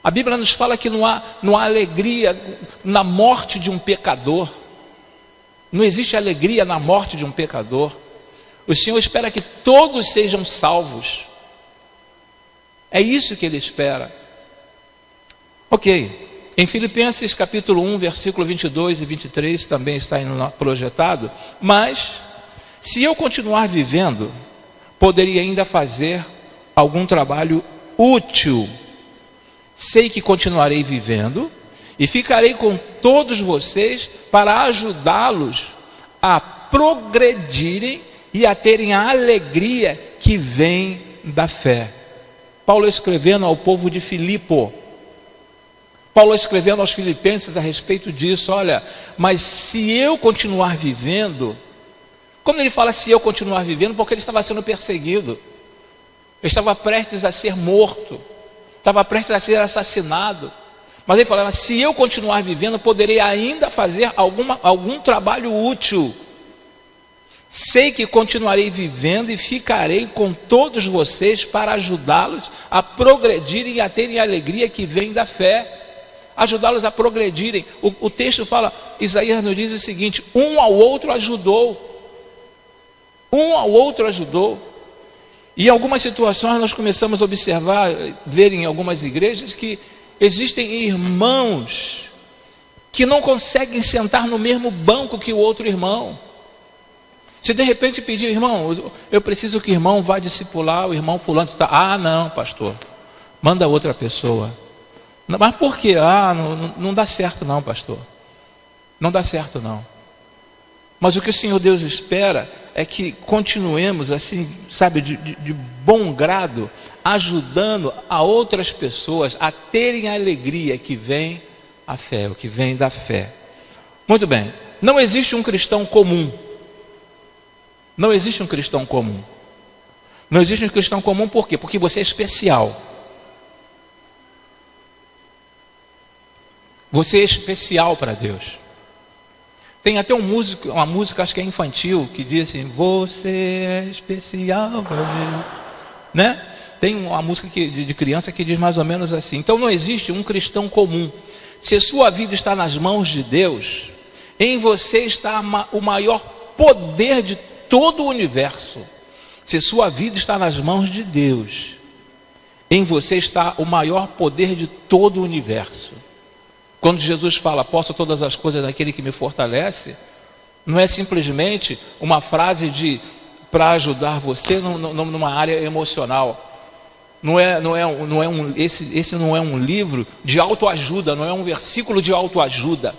A Bíblia nos fala que não há alegria na morte de um pecador. Não existe alegria na morte de um pecador. O Senhor espera que todos sejam salvos. É isso que Ele espera. Ok. Em Filipenses capítulo 1, versículo 22 e 23, também está projetado. Mas, se eu continuar vivendo, poderia ainda fazer algum trabalho útil. Sei que continuarei vivendo e ficarei com todos vocês para ajudá-los a progredirem e a terem a alegria que vem da fé. Paulo escrevendo ao povo de Filipo, Paulo escrevendo aos filipenses a respeito disso, olha, mas se eu continuar vivendo, quando ele fala se eu continuar vivendo, porque ele estava sendo perseguido, ele estava prestes a ser morto, estava prestes a ser assassinado, mas ele falava, se eu continuar vivendo, poderei ainda fazer algum trabalho útil. Sei que continuarei vivendo e ficarei com todos vocês para ajudá-los a progredirem e a terem a alegria que vem da fé. Ajudá-los a progredirem. O texto fala, Isaías nos diz o seguinte, um ao outro ajudou. Um ao outro ajudou. E em algumas situações nós começamos a observar, ver em algumas igrejas que existem irmãos que não conseguem sentar no mesmo banco que o outro irmão. Se de repente pedir, irmão, eu preciso que o irmão vá discipular, o irmão fulano está, não, pastor, manda outra pessoa. Mas por quê? Não dá certo não, pastor. Não dá certo não. Mas o que o Senhor Deus espera é que continuemos assim, sabe, de bom grado, ajudando a outras pessoas a terem a alegria que vem a fé, o que vem da fé. Muito bem, não existe um cristão comum. Não existe um cristão comum. Não existe um cristão comum por quê? Porque você é especial. Você é especial para Deus. Tem até uma música, acho que é infantil, que diz assim, você é especial para Deus, né? Tem uma música de criança que diz mais ou menos assim. Então não existe um cristão comum. Se sua vida está nas mãos de Deus, em você está o maior poder de todo o universo. Se sua vida está nas mãos de Deus, em você está o maior poder de todo o universo. Quando Jesus fala, posso todas as coisas naquele que me fortalece, não é simplesmente uma frase para ajudar você numa área emocional. Esse não é um livro de autoajuda, não é um versículo de autoajuda.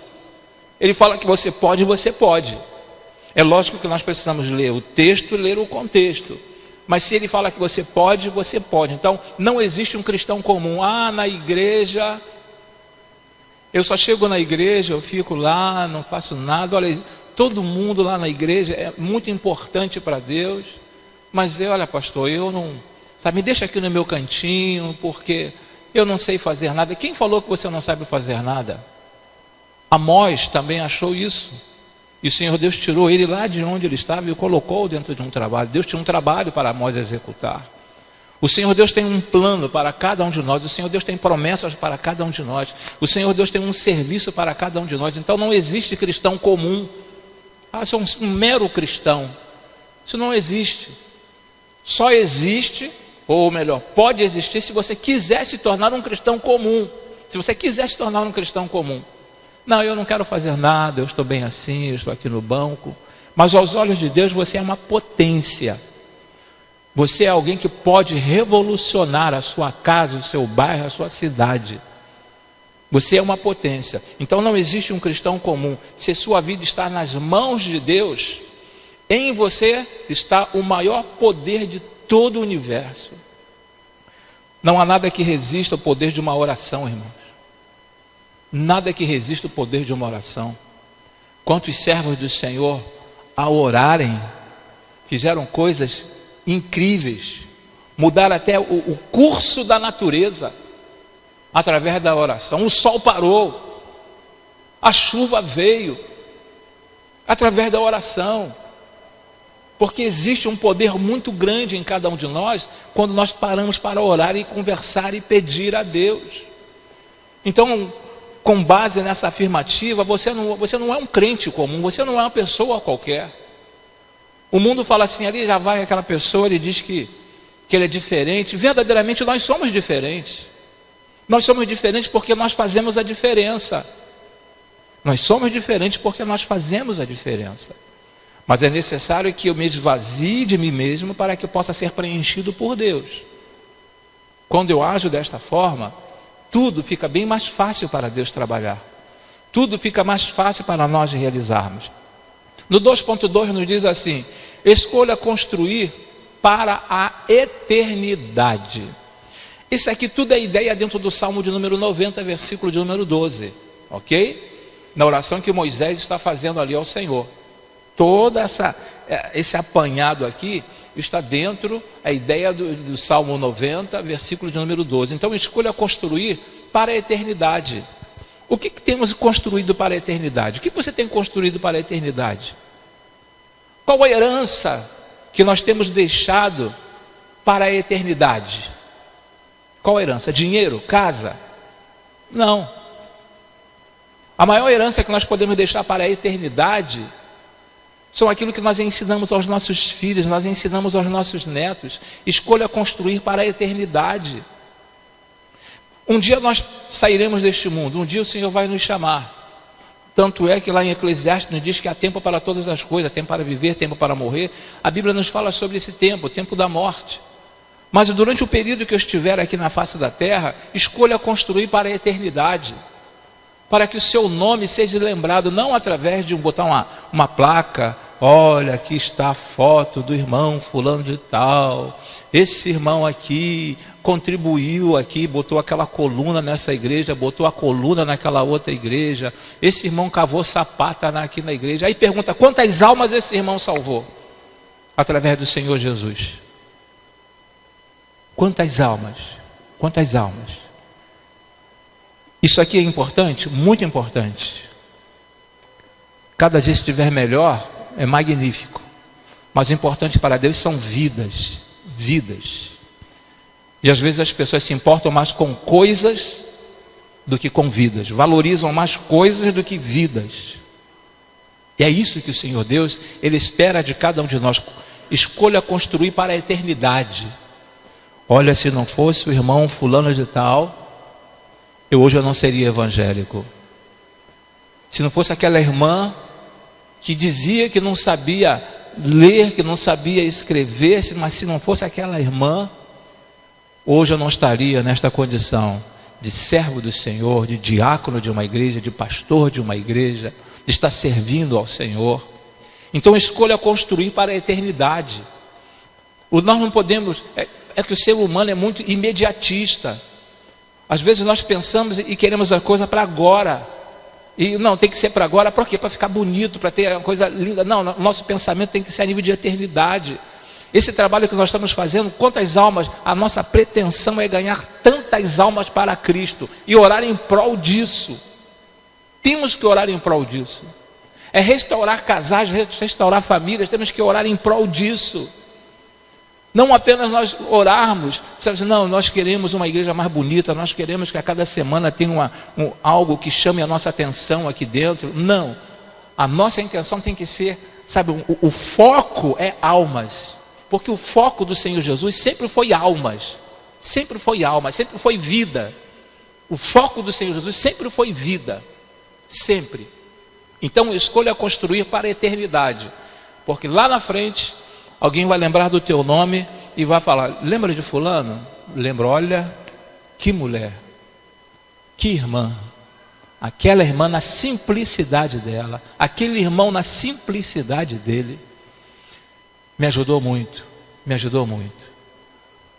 Ele fala que você pode, você pode. É lógico que nós precisamos ler o texto e ler o contexto. Mas se ele fala que você pode, você pode. Então, não existe um cristão comum. Na igreja... Eu só chego na igreja, eu fico lá, não faço nada. Olha, todo mundo lá na igreja é muito importante para Deus. Mas olha, pastor, eu não... Sabe, me deixa aqui no meu cantinho, porque eu não sei fazer nada. Quem falou que você não sabe fazer nada? Amós também achou isso. E o Senhor Deus tirou ele lá de onde ele estava e o colocou dentro de um trabalho. Deus tinha um trabalho para Amós executar. O Senhor Deus tem um plano para cada um de nós. O Senhor Deus tem promessas para cada um de nós. O Senhor Deus tem um serviço para cada um de nós. Então não existe cristão comum. Ah, sou um mero cristão. Isso não existe. Só existe, ou melhor, pode existir se você quiser se tornar um cristão comum. Se você quiser se tornar um cristão comum. Não, eu não quero fazer nada, eu estou bem assim, eu estou aqui no banco. Mas aos olhos de Deus você é uma potência. Você é alguém que pode revolucionar a sua casa, o seu bairro, a sua cidade. Você é uma potência. Então não existe um cristão comum. Se sua vida está nas mãos de Deus, em você está o maior poder de todo o universo. Não há nada que resista ao poder de uma oração, irmãos. Nada que resista ao poder de uma oração. Quantos servos do Senhor, ao orarem, fizeram coisas incríveis, mudaram até o curso da natureza, através da oração. O sol parou, a chuva veio, através da oração. Porque existe um poder muito grande em cada um de nós, quando nós paramos para orar e conversar e pedir a Deus. Então, com base nessa afirmativa, você não é um crente comum, você não é uma pessoa qualquer. O mundo fala assim, ali já vai aquela pessoa, ele diz que ele é diferente. Verdadeiramente nós somos diferentes. Nós somos diferentes porque nós fazemos a diferença. Nós somos diferentes porque nós fazemos a diferença. Mas é necessário que eu me esvazie de mim mesmo para que eu possa ser preenchido por Deus. Quando eu ajo desta forma, tudo fica bem mais fácil para Deus trabalhar. Tudo fica mais fácil para nós realizarmos. No 2.2 nos diz assim: escolha construir para a eternidade. Isso aqui tudo é ideia dentro do Salmo de número 90, versículo de número 12. Ok? Na oração que Moisés está fazendo ali ao Senhor. Toda esse apanhado aqui está dentro da ideia do Salmo 90, versículo de número 12. Então escolha construir para a eternidade. O que temos construído para a eternidade? O que você tem construído para a eternidade? Qual a herança que nós temos deixado para a eternidade? Qual a herança? Dinheiro? Casa? Não. A maior herança que nós podemos deixar para a eternidade são aquilo que nós ensinamos aos nossos filhos, nós ensinamos aos nossos netos. Escolha construir para a eternidade. Um dia nós sairemos deste mundo, um dia o Senhor vai nos chamar. Tanto é que lá em Eclesiastes nos diz que há tempo para todas as coisas, tempo para viver, tempo para morrer. A Bíblia nos fala sobre esse tempo, o tempo da morte. Mas durante o período que eu estiver aqui na face da terra, escolha construir para a eternidade. Para que o seu nome seja lembrado, não através de botar uma placa. Olha, aqui está a foto do irmão fulano de tal. Esse irmão aqui contribuiu aqui, botou aquela coluna nessa igreja, botou a coluna naquela outra igreja. Esse irmão cavou sapata aqui na igreja. Aí pergunta, quantas almas esse irmão salvou? Através do Senhor Jesus. Quantas almas? Quantas almas? Isso aqui é importante? Muito importante. Cada dia estiver melhor, é magnífico. Mas o importante para Deus são vidas. Vidas. E às vezes as pessoas se importam mais com coisas do que com vidas. Valorizam mais coisas do que vidas. E é isso que o Senhor Deus, Ele espera de cada um de nós. Escolha construir para a eternidade. Olha, se não fosse o irmão fulano de tal, hoje eu não seria evangélico. Se não fosse aquela irmã que dizia que não sabia ler, que não sabia escrever, mas se não fosse aquela irmã, hoje eu não estaria nesta condição de servo do Senhor, de diácono de uma igreja, de pastor de uma igreja, de estar servindo ao Senhor. Então escolha construir para a eternidade. Nós não podemos, é que o ser humano é muito imediatista. Às vezes nós pensamos e queremos a coisa para agora. E não, tem que ser para agora, para quê? Para ficar bonito, para ter uma coisa linda. Não, nosso pensamento tem que ser a nível de eternidade. Esse trabalho que nós estamos fazendo, quantas almas, a nossa pretensão é ganhar tantas almas para Cristo e orar em prol disso. Temos que orar em prol disso. É restaurar casais, restaurar famílias, temos que orar em prol disso. Não apenas nós orarmos, sabe assim, não, nós queremos uma igreja mais bonita, nós queremos que a cada semana tenha algo que chame a nossa atenção aqui dentro. Não, a nossa intenção tem que ser, sabe, o foco é almas, porque o foco do Senhor Jesus sempre foi almas, sempre foi vida. O foco do Senhor Jesus sempre foi vida, sempre. Então escolha construir para a eternidade, porque lá na frente alguém vai lembrar do teu nome e vai falar, lembra de fulano? Lembra, olha, que mulher, que irmã, aquela irmã na simplicidade dela, aquele irmão na simplicidade dele, me ajudou muito.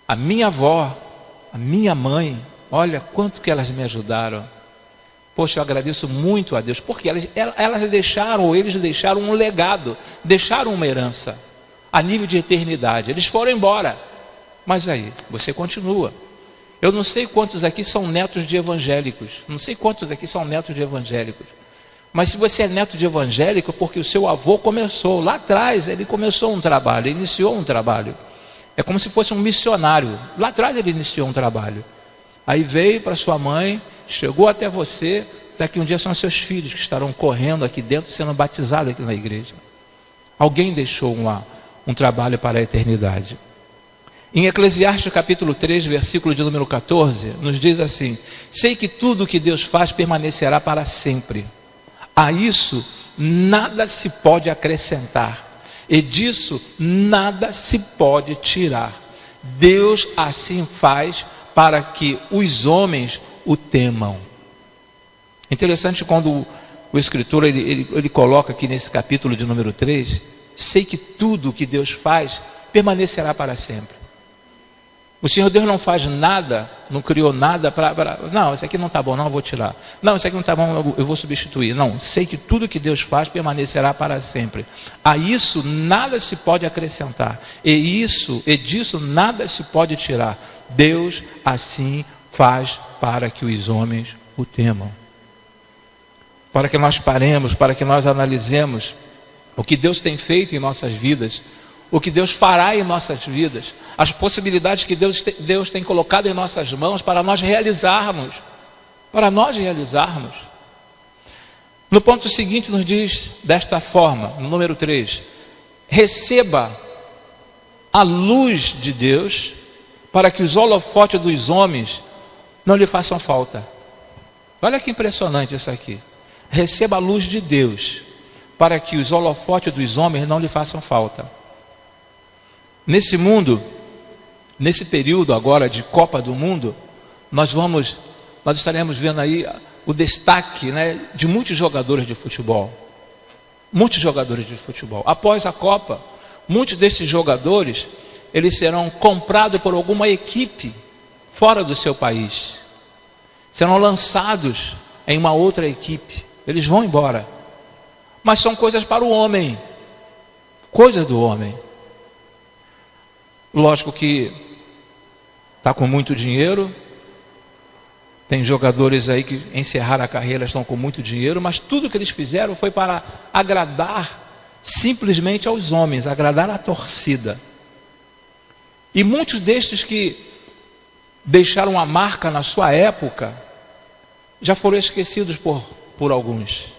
A minha avó, a minha mãe, olha quanto que elas me ajudaram. Poxa, eu agradeço muito a Deus, porque elas deixaram, ou eles deixaram um legado, deixaram uma herança, a nível de eternidade. Eles foram embora, mas aí, você continua. Eu não sei quantos aqui são netos de evangélicos, mas se você é neto de evangélico, porque o seu avô começou, lá atrás, ele começou um trabalho, ele iniciou um trabalho. É como se fosse um missionário, lá atrás ele iniciou um trabalho. Aí veio para sua mãe, chegou até você, daqui um dia são seus filhos que estarão correndo aqui dentro, sendo batizados aqui na igreja. Alguém deixou um trabalho para a eternidade. Em Eclesiastes capítulo 3, versículo de número 14, nos diz assim: sei que tudo o que Deus faz permanecerá para sempre. A isso nada se pode acrescentar, e disso nada se pode tirar. Deus assim faz para que os homens o temam. Interessante quando o escritor ele coloca aqui nesse capítulo de número 3, sei que tudo o que Deus faz permanecerá para sempre. O Senhor Deus não faz nada, não criou nada para não, esse aqui não está bom, não, eu vou tirar. Não, esse aqui não está bom, eu vou substituir. Não, sei que tudo que Deus faz permanecerá para sempre. A isso nada se pode acrescentar, e disso nada se pode tirar. Deus assim faz para que os homens o temam. Para que nós paremos, para que nós analisemos o que Deus tem feito em nossas vidas, o que Deus fará em nossas vidas, as possibilidades que Deus tem colocado em nossas mãos para nós realizarmos. No ponto seguinte nos diz desta forma, no número 3, receba a luz de Deus para que os holofotes dos homens não lhe façam falta. Olha que impressionante isso aqui. Receba a luz de Deus para que os holofotes dos homens não lhe façam falta. Nesse mundo, nesse período agora de Copa do Mundo, nós estaremos vendo aí o destaque, né, de muitos jogadores de futebol. Após a Copa, muitos desses jogadores, eles serão comprados por alguma equipe fora do seu país. Serão lançados em uma outra equipe. Eles vão embora. Mas são coisas para o homem. Coisas do homem. Lógico que está com muito dinheiro. Tem jogadores aí que encerraram a carreira, estão com muito dinheiro, mas tudo que eles fizeram foi para agradar simplesmente aos homens, agradar a torcida. E muitos destes que deixaram a marca na sua época, já foram esquecidos por alguns.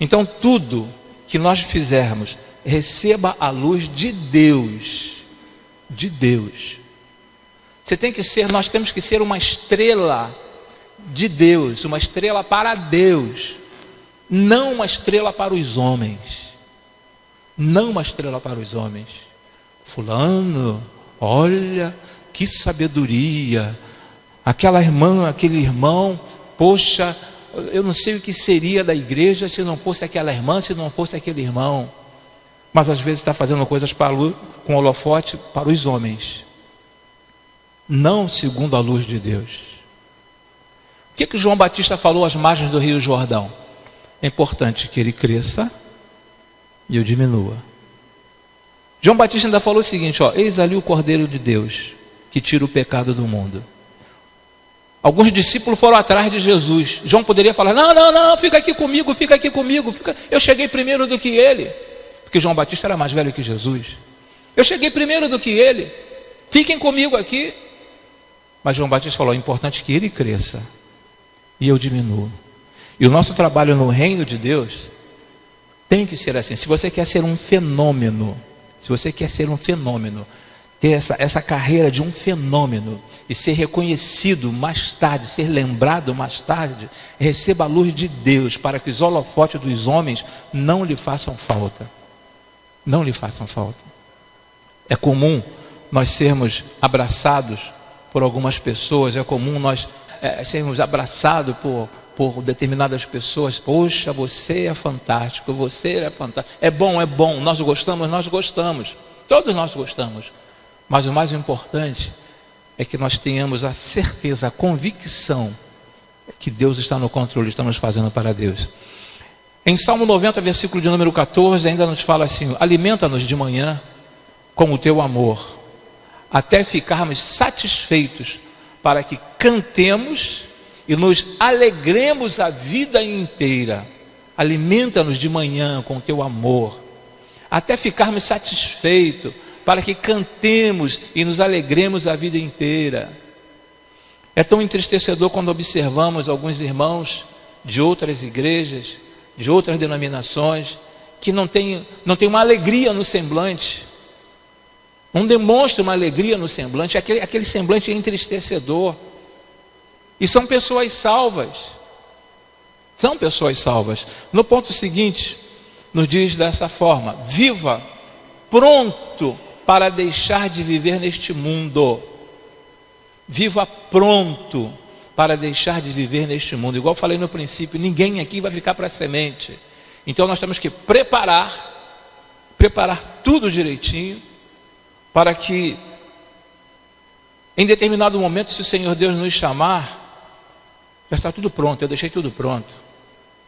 Então tudo que nós fizermos, receba a luz de Deus. Nós temos que ser uma estrela de Deus, uma estrela para Deus, não uma estrela para os homens. Fulano, olha que sabedoria, aquela irmã, aquele irmão, poxa, eu não sei o que seria da igreja se não fosse aquela irmã, se não fosse aquele irmão. Mas às vezes está fazendo coisas com holofote para os homens, não segundo a luz de Deus. O que João Batista falou às margens do Rio Jordão? É importante que ele cresça e eu diminua. João Batista ainda falou o seguinte, eis ali o Cordeiro de Deus, que tira o pecado do mundo. Alguns discípulos foram atrás de Jesus. João poderia falar, não, fica aqui comigo, eu cheguei primeiro do que ele. Porque João Batista era mais velho que Jesus. Eu cheguei primeiro do que ele. Fiquem comigo aqui. Mas João Batista falou: é importante que ele cresça e eu diminuo. E o nosso trabalho no reino de Deus tem que ser assim. Se você quer ser um fenômeno, ter essa carreira de um fenômeno e ser reconhecido mais tarde, ser lembrado mais tarde, receba a luz de Deus para que os holofotes dos homens não lhe façam falta. Não lhe façam falta. É comum nós sermos abraçados por algumas pessoas, é comum nós sermos abraçados por determinadas pessoas. Poxa, você é fantástico, você é fantástico. É bom, nós gostamos. Todos nós gostamos. Mas o mais importante é que nós tenhamos a certeza, a convicção que Deus está no controle, estamos fazendo para Deus. Em Salmo 90, versículo de número 14, ainda nos fala assim: alimenta-nos de manhã com o teu amor, até ficarmos satisfeitos, para que cantemos e nos alegremos a vida inteira. Alimenta-nos de manhã com o teu amor, até ficarmos satisfeitos, para que cantemos e nos alegremos a vida inteira. É tão entristecedor quando observamos alguns irmãos de outras igrejas, de outras denominações, que não tem uma alegria no semblante, não demonstra uma alegria no semblante, aquele semblante é entristecedor. E são pessoas salvas. No ponto seguinte, nos diz dessa forma: viva pronto para deixar de viver neste mundo. Viva pronto para deixar de viver neste mundo. Igual eu falei no princípio, ninguém aqui vai ficar para semente. Então nós temos que preparar tudo direitinho, para que em determinado momento, se o Senhor Deus nos chamar, já está tudo pronto. Eu deixei tudo pronto.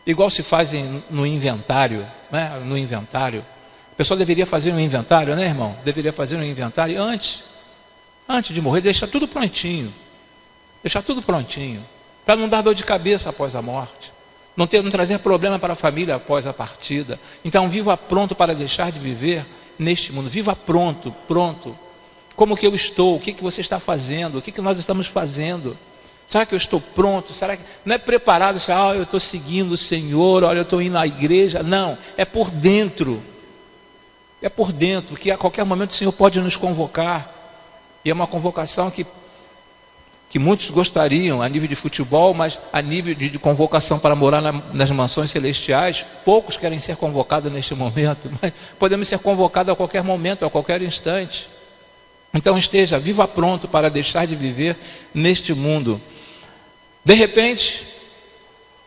Igual se faz no inventário, né? No inventário, a pessoa deveria fazer um inventário, né, irmão? Deveria fazer um inventário antes de morrer, deixar tudo prontinho, para não dar dor de cabeça após a morte, não trazer problema para a família após a partida. Então viva pronto para deixar de viver neste mundo. Viva pronto. Como que eu estou? O que você está fazendo? O que nós estamos fazendo? Será que eu estou pronto? Será que não é preparado? Eu estou seguindo o Senhor, olha, eu estou indo à igreja. Não, é por dentro. Que a qualquer momento o Senhor pode nos convocar. E é uma convocação que muitos gostariam a nível de futebol, mas a nível de convocação para morar nas mansões celestiais, poucos querem ser convocados neste momento, mas podemos ser convocados a qualquer momento, a qualquer instante. Então viva pronto para deixar de viver neste mundo. De repente,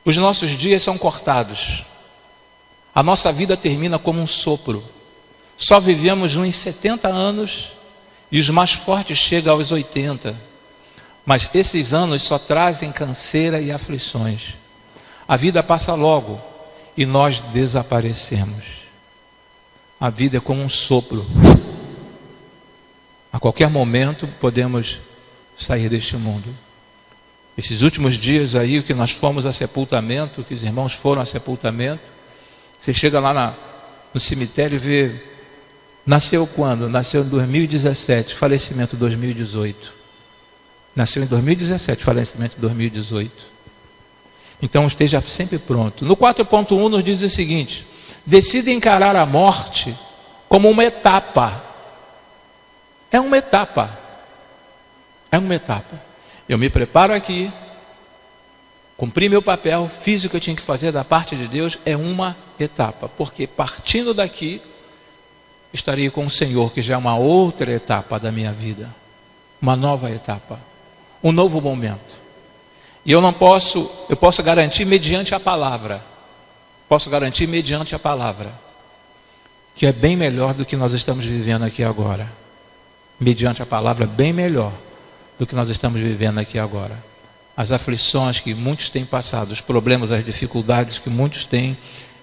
os nossos dias são cortados. A nossa vida termina como um sopro. Só vivemos uns 70 anos e os mais fortes chegam aos 80. Mas esses anos só trazem canseira e aflições. A vida passa logo e nós desaparecemos. A vida é como um sopro. A qualquer momento podemos sair deste mundo. Esses últimos dias aí, que nós fomos a sepultamento, que os irmãos foram a sepultamento, você chega lá no cemitério e vê, nasceu quando? Nasceu em 2017, falecimento em 2018. Nasceu em 2017, falecimento em 2018. Então esteja sempre pronto. No 4.1 nos diz o seguinte: decida encarar a morte como uma etapa. É uma etapa. Eu me preparo aqui, cumpri meu papel, fiz o que eu tinha que fazer da parte de Deus, é uma etapa. Porque partindo daqui, estarei com o Senhor, que já é uma outra etapa da minha vida. Uma nova etapa. Um novo momento. E eu posso garantir mediante a palavra. Que é bem melhor do que nós estamos vivendo aqui agora. Mediante a palavra, bem melhor do que nós estamos vivendo aqui agora. As aflições que muitos têm passado, os problemas, as dificuldades que muitos têm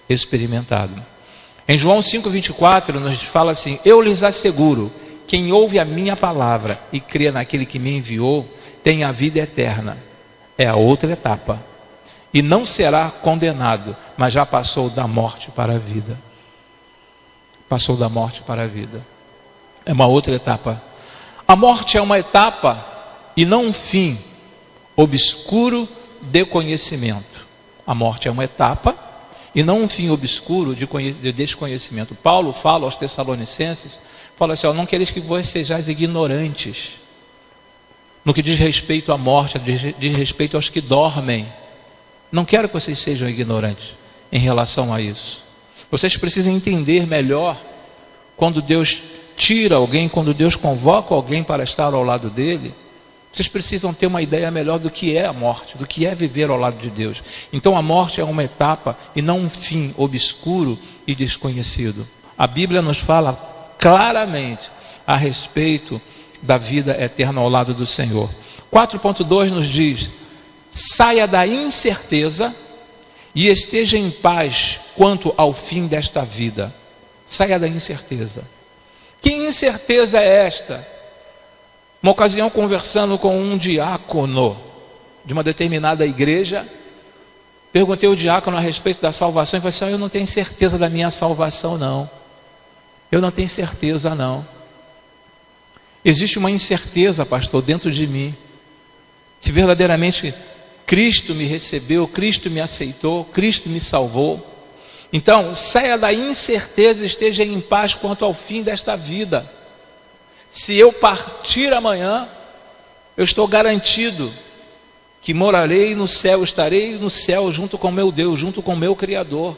experimentado. Em João 5,24 nos fala assim: eu lhes asseguro, quem ouve a minha palavra e crê naquele que me enviou, tem a vida eterna. É a outra etapa. E não será condenado, mas já passou da morte para a vida. É uma outra etapa. A morte é uma etapa e não um fim obscuro de conhecimento. A morte é uma etapa e não um fim obscuro de desconhecimento. Paulo fala aos Tessalonicenses, fala assim, não quereis que vós sejais ignorantes no que diz respeito à morte, diz respeito aos que dormem. Não quero que vocês sejam ignorantes em relação a isso. Vocês precisam entender melhor quando Deus tira alguém, quando Deus convoca alguém para estar ao lado dele. Vocês precisam ter uma ideia melhor do que é a morte, do que é viver ao lado de Deus. Então a morte é uma etapa e não um fim obscuro e desconhecido. A Bíblia nos fala claramente a respeito da vida eterna ao lado do Senhor. 4.2 nos diz: saia da incerteza e esteja em paz quanto ao fim desta vida. Saia da incerteza. Que incerteza é esta? Uma ocasião, conversando com um diácono de uma determinada igreja, perguntei ao diácono a respeito da salvação e falei assim: eu não tenho certeza da minha salvação não. Eu não tenho certeza não. Existe uma incerteza, pastor, dentro de mim. Se verdadeiramente Cristo me recebeu, Cristo me aceitou, Cristo me salvou. Então, saia da incerteza e esteja em paz quanto ao fim desta vida. Se eu partir amanhã, eu estou garantido que morarei no céu, estarei no céu junto com meu Deus, junto com meu Criador.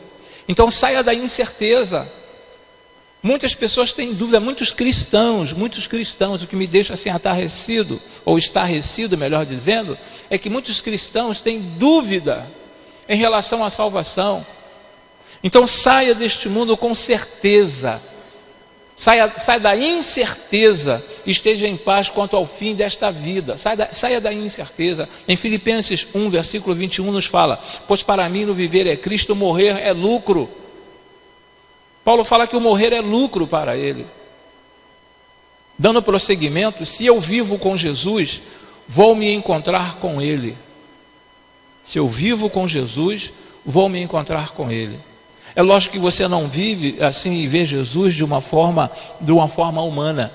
Então saia da incerteza. Muitas pessoas têm dúvida, muitos cristãos, o que me deixa assim atarrecido, ou estarrecido, melhor dizendo, é que muitos cristãos têm dúvida em relação à salvação. Então saia deste mundo com certeza. Saia da incerteza, esteja em paz quanto ao fim desta vida. Saia da incerteza. Em Filipenses 1, versículo 21 nos fala: pois para mim no viver é Cristo, o morrer é lucro. Paulo fala que o morrer é lucro para ele. Dando prosseguimento, se eu vivo com Jesus, vou me encontrar com ele. Se eu vivo com Jesus, vou me encontrar com ele. É lógico que você não vive assim e vê Jesus de uma forma humana.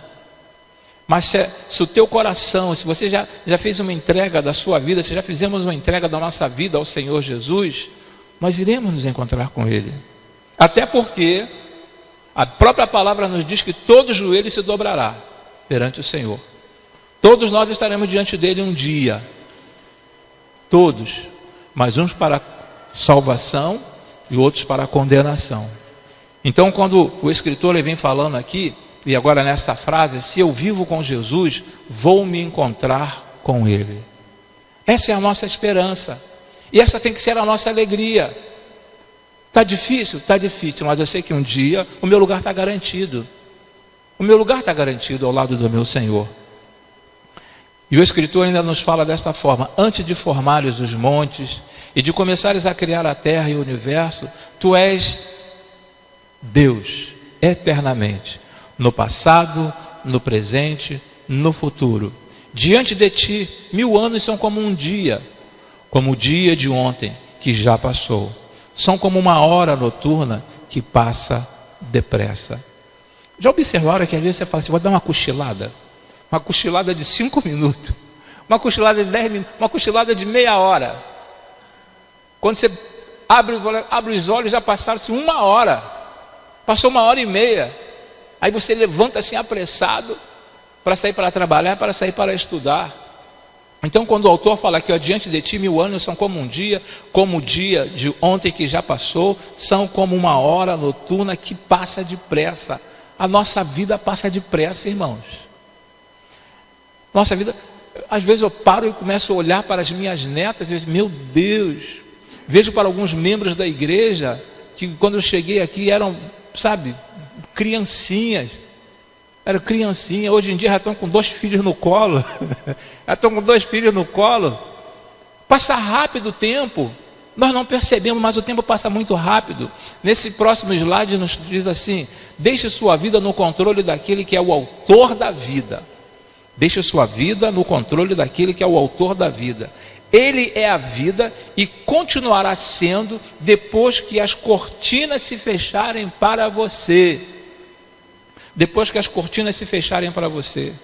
Mas se o teu coração, se você já fez uma entrega da sua vida, se já fizemos uma entrega da nossa vida ao Senhor Jesus, nós iremos nos encontrar com ele. Até porque a própria palavra nos diz que todo joelho se dobrará perante o Senhor. Todos nós estaremos diante dele um dia. Todos. Mas uns para salvação e outros para a condenação. Então, quando o escritor ele vem falando aqui, e agora nessa frase: se eu vivo com Jesus, vou me encontrar com ele. Essa é a nossa esperança. E essa tem que ser a nossa alegria. Está difícil? Está difícil, mas eu sei que um dia o meu lugar está garantido. O meu lugar está garantido ao lado do meu Senhor. E o escritor ainda nos fala desta forma: antes de formares os montes e de começares a criar a terra e o universo, tu és Deus eternamente, no passado, no presente, no futuro. Diante de ti 1000 anos são como um dia, como o dia de ontem que já passou. São como uma hora noturna que passa depressa. Já observaram que às vezes você fala assim: vou dar uma cochilada de 5 minutos, uma cochilada de 10 minutos, uma cochilada de meia hora. Quando você abre os olhos, já passaram-se 1 hora, passou 1h30. Aí você levanta assim apressado para sair para trabalhar, para sair para estudar. Então, quando o autor fala aqui, diante de ti 1000 anos são como um dia, como o dia de ontem que já passou, são como uma hora noturna que passa depressa. A nossa vida passa depressa, irmãos. Nossa vida, às vezes eu paro e começo a olhar para as minhas netas e vejo, meu Deus, vejo para alguns membros da igreja que quando eu cheguei aqui eram, criancinhas. Eram criancinhas, hoje em dia já estão com 2 filhos no colo. Já estão com 2 filhos no colo. Passa rápido o tempo. Nós não percebemos, mas o tempo passa muito rápido. Nesse próximo slide nos diz assim: deixe sua vida no controle daquele que é o autor da vida. Deixe sua vida no controle daquele que é o autor da vida. Ele é a vida e continuará sendo depois que as cortinas se fecharem para você. depois que as cortinas se fecharem para você.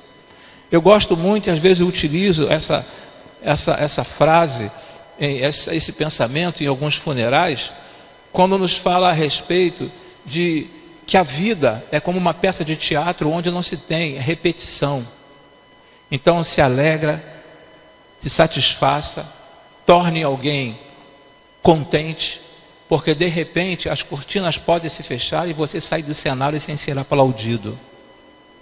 Eu gosto muito, e às vezes eu utilizo essa frase, esse pensamento em alguns funerais, quando nos fala a respeito de que a vida é como uma peça de teatro onde não se tem repetição. Então se alegra, se satisfaça, torne alguém contente, porque de repente as cortinas podem se fechar e você sai do cenário sem ser aplaudido.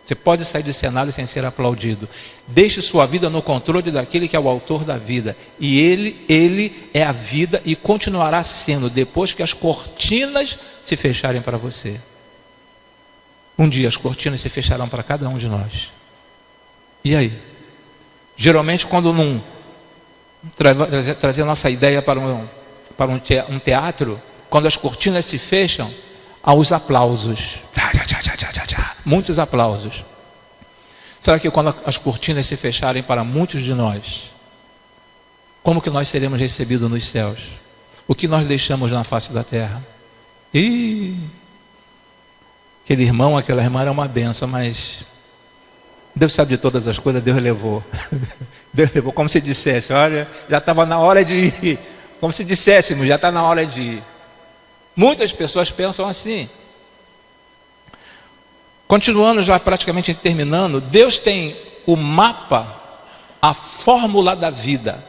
Você pode sair do cenário sem ser aplaudido. Deixe sua vida no controle daquele que é o autor da vida. E ele é a vida e continuará sendo depois que as cortinas se fecharem para você. Um dia as cortinas se fecharão para cada um de nós. E aí? Geralmente quando não trazer a nossa ideia para um teatro, quando as cortinas se fecham, há os aplausos. Muitos aplausos. Será que quando as cortinas se fecharem para muitos de nós, como que nós seremos recebidos nos céus? O que nós deixamos na face da terra? Aquele irmão, aquela irmã era uma benção, mas Deus sabe de todas as coisas, Deus levou. Deus levou, como se dissesse, olha, já estava na hora de ir. Como se disséssemos, já está na hora de ir. Muitas pessoas pensam assim. Continuando já praticamente terminando, Deus tem o mapa, a fórmula da vida.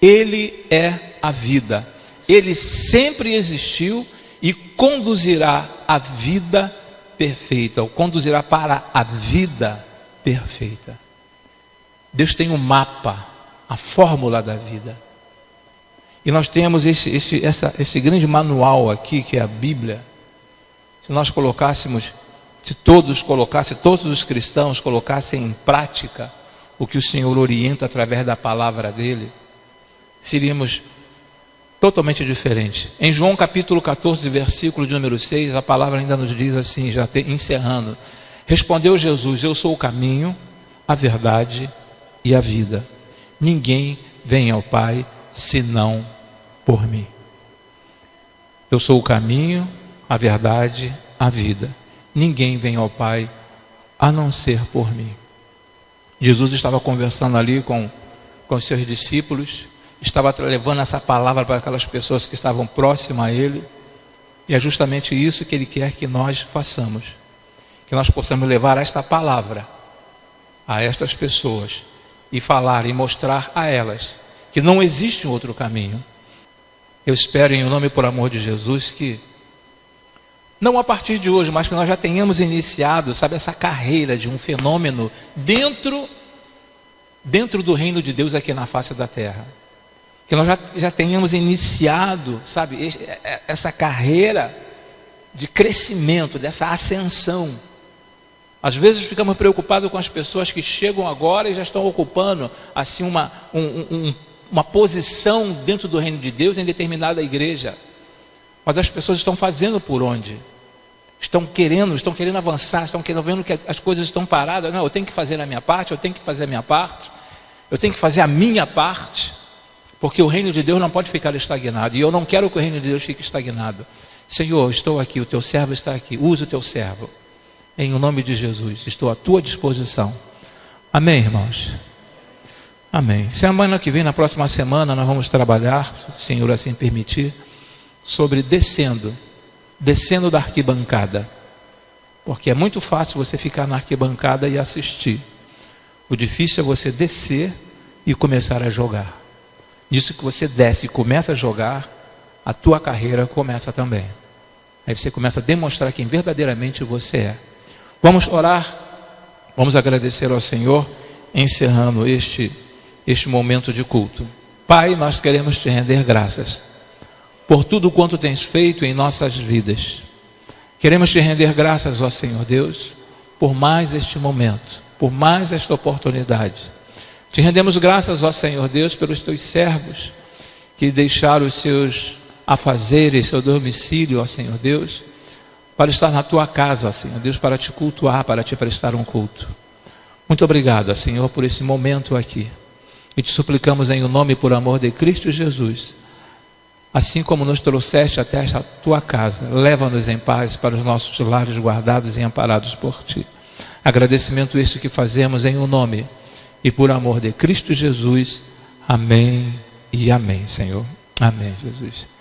Ele é a vida. Ele sempre existiu e conduzirá a vida perfeita, ou conduzirá para a vida perfeita. Deus tem um mapa, a fórmula da vida. E nós temos esse grande manual aqui, que é a Bíblia. Se nós colocássemos, se todos os cristãos colocassem em prática o que o Senhor orienta através da palavra dele, seríamos totalmente diferentes. Em João capítulo 14, versículo de número 6, a palavra ainda nos diz assim, encerrando: respondeu Jesus: eu sou o caminho, a verdade e a vida. Ninguém vem ao Pai senão por mim. Eu sou o caminho, a verdade, a vida. Ninguém vem ao Pai a não ser por mim. Jesus estava conversando ali com os seus discípulos, estava levando essa palavra para aquelas pessoas que estavam próximas a ele, e é justamente isso que ele quer que nós façamos, que nós possamos levar esta palavra a estas pessoas e falar e mostrar a elas que não existe um outro caminho. Eu espero, em nome e por amor de Jesus, que não a partir de hoje, mas que nós já tenhamos iniciado, sabe, essa carreira de um fenômeno dentro do reino de Deus aqui na face da terra. Que nós já tenhamos iniciado, sabe, essa carreira de crescimento, dessa ascensão. Às vezes ficamos preocupados com as pessoas que chegam agora e já estão ocupando assim uma posição dentro do reino de Deus em determinada igreja. Mas as pessoas estão fazendo por onde? Estão querendo avançar, estão vendo que as coisas estão paradas. Não, eu tenho que fazer a minha parte, eu tenho que fazer a minha parte, porque o reino de Deus não pode ficar estagnado, e eu não quero que o reino de Deus fique estagnado. Senhor, estou aqui, o teu servo está aqui, usa o teu servo, em nome de Jesus, estou à tua disposição. Amém, irmãos? Amém. Semana que vem, na próxima semana, nós vamos trabalhar, se o Senhor assim permitir, sobre descendo da arquibancada, porque é muito fácil você ficar na arquibancada e assistir. O difícil é você descer e começar a jogar. Isso que você desce e começa a jogar, a tua carreira começa também. Aí você começa a demonstrar quem verdadeiramente você é. Vamos orar, vamos agradecer ao Senhor, encerrando este momento de culto. Pai, nós queremos te render graças por tudo quanto tens feito em nossas vidas. Queremos te render graças, ó Senhor Deus, por mais este momento, por mais esta oportunidade. Te rendemos graças, ó Senhor Deus, pelos teus servos que deixaram os seus afazeres, seu domicílio, ó Senhor Deus, para estar na tua casa, ó Senhor Deus, para te cultuar, para te prestar um culto. Muito obrigado, ó Senhor, por esse momento aqui. E te suplicamos em o nome e por amor de Cristo Jesus, assim como nos trouxeste até esta tua casa, leva-nos em paz para os nossos lares guardados e amparados por ti. Agradecimento este que fazemos em o nome e por amor de Cristo Jesus. Amém e amém, Senhor. Amém, Jesus.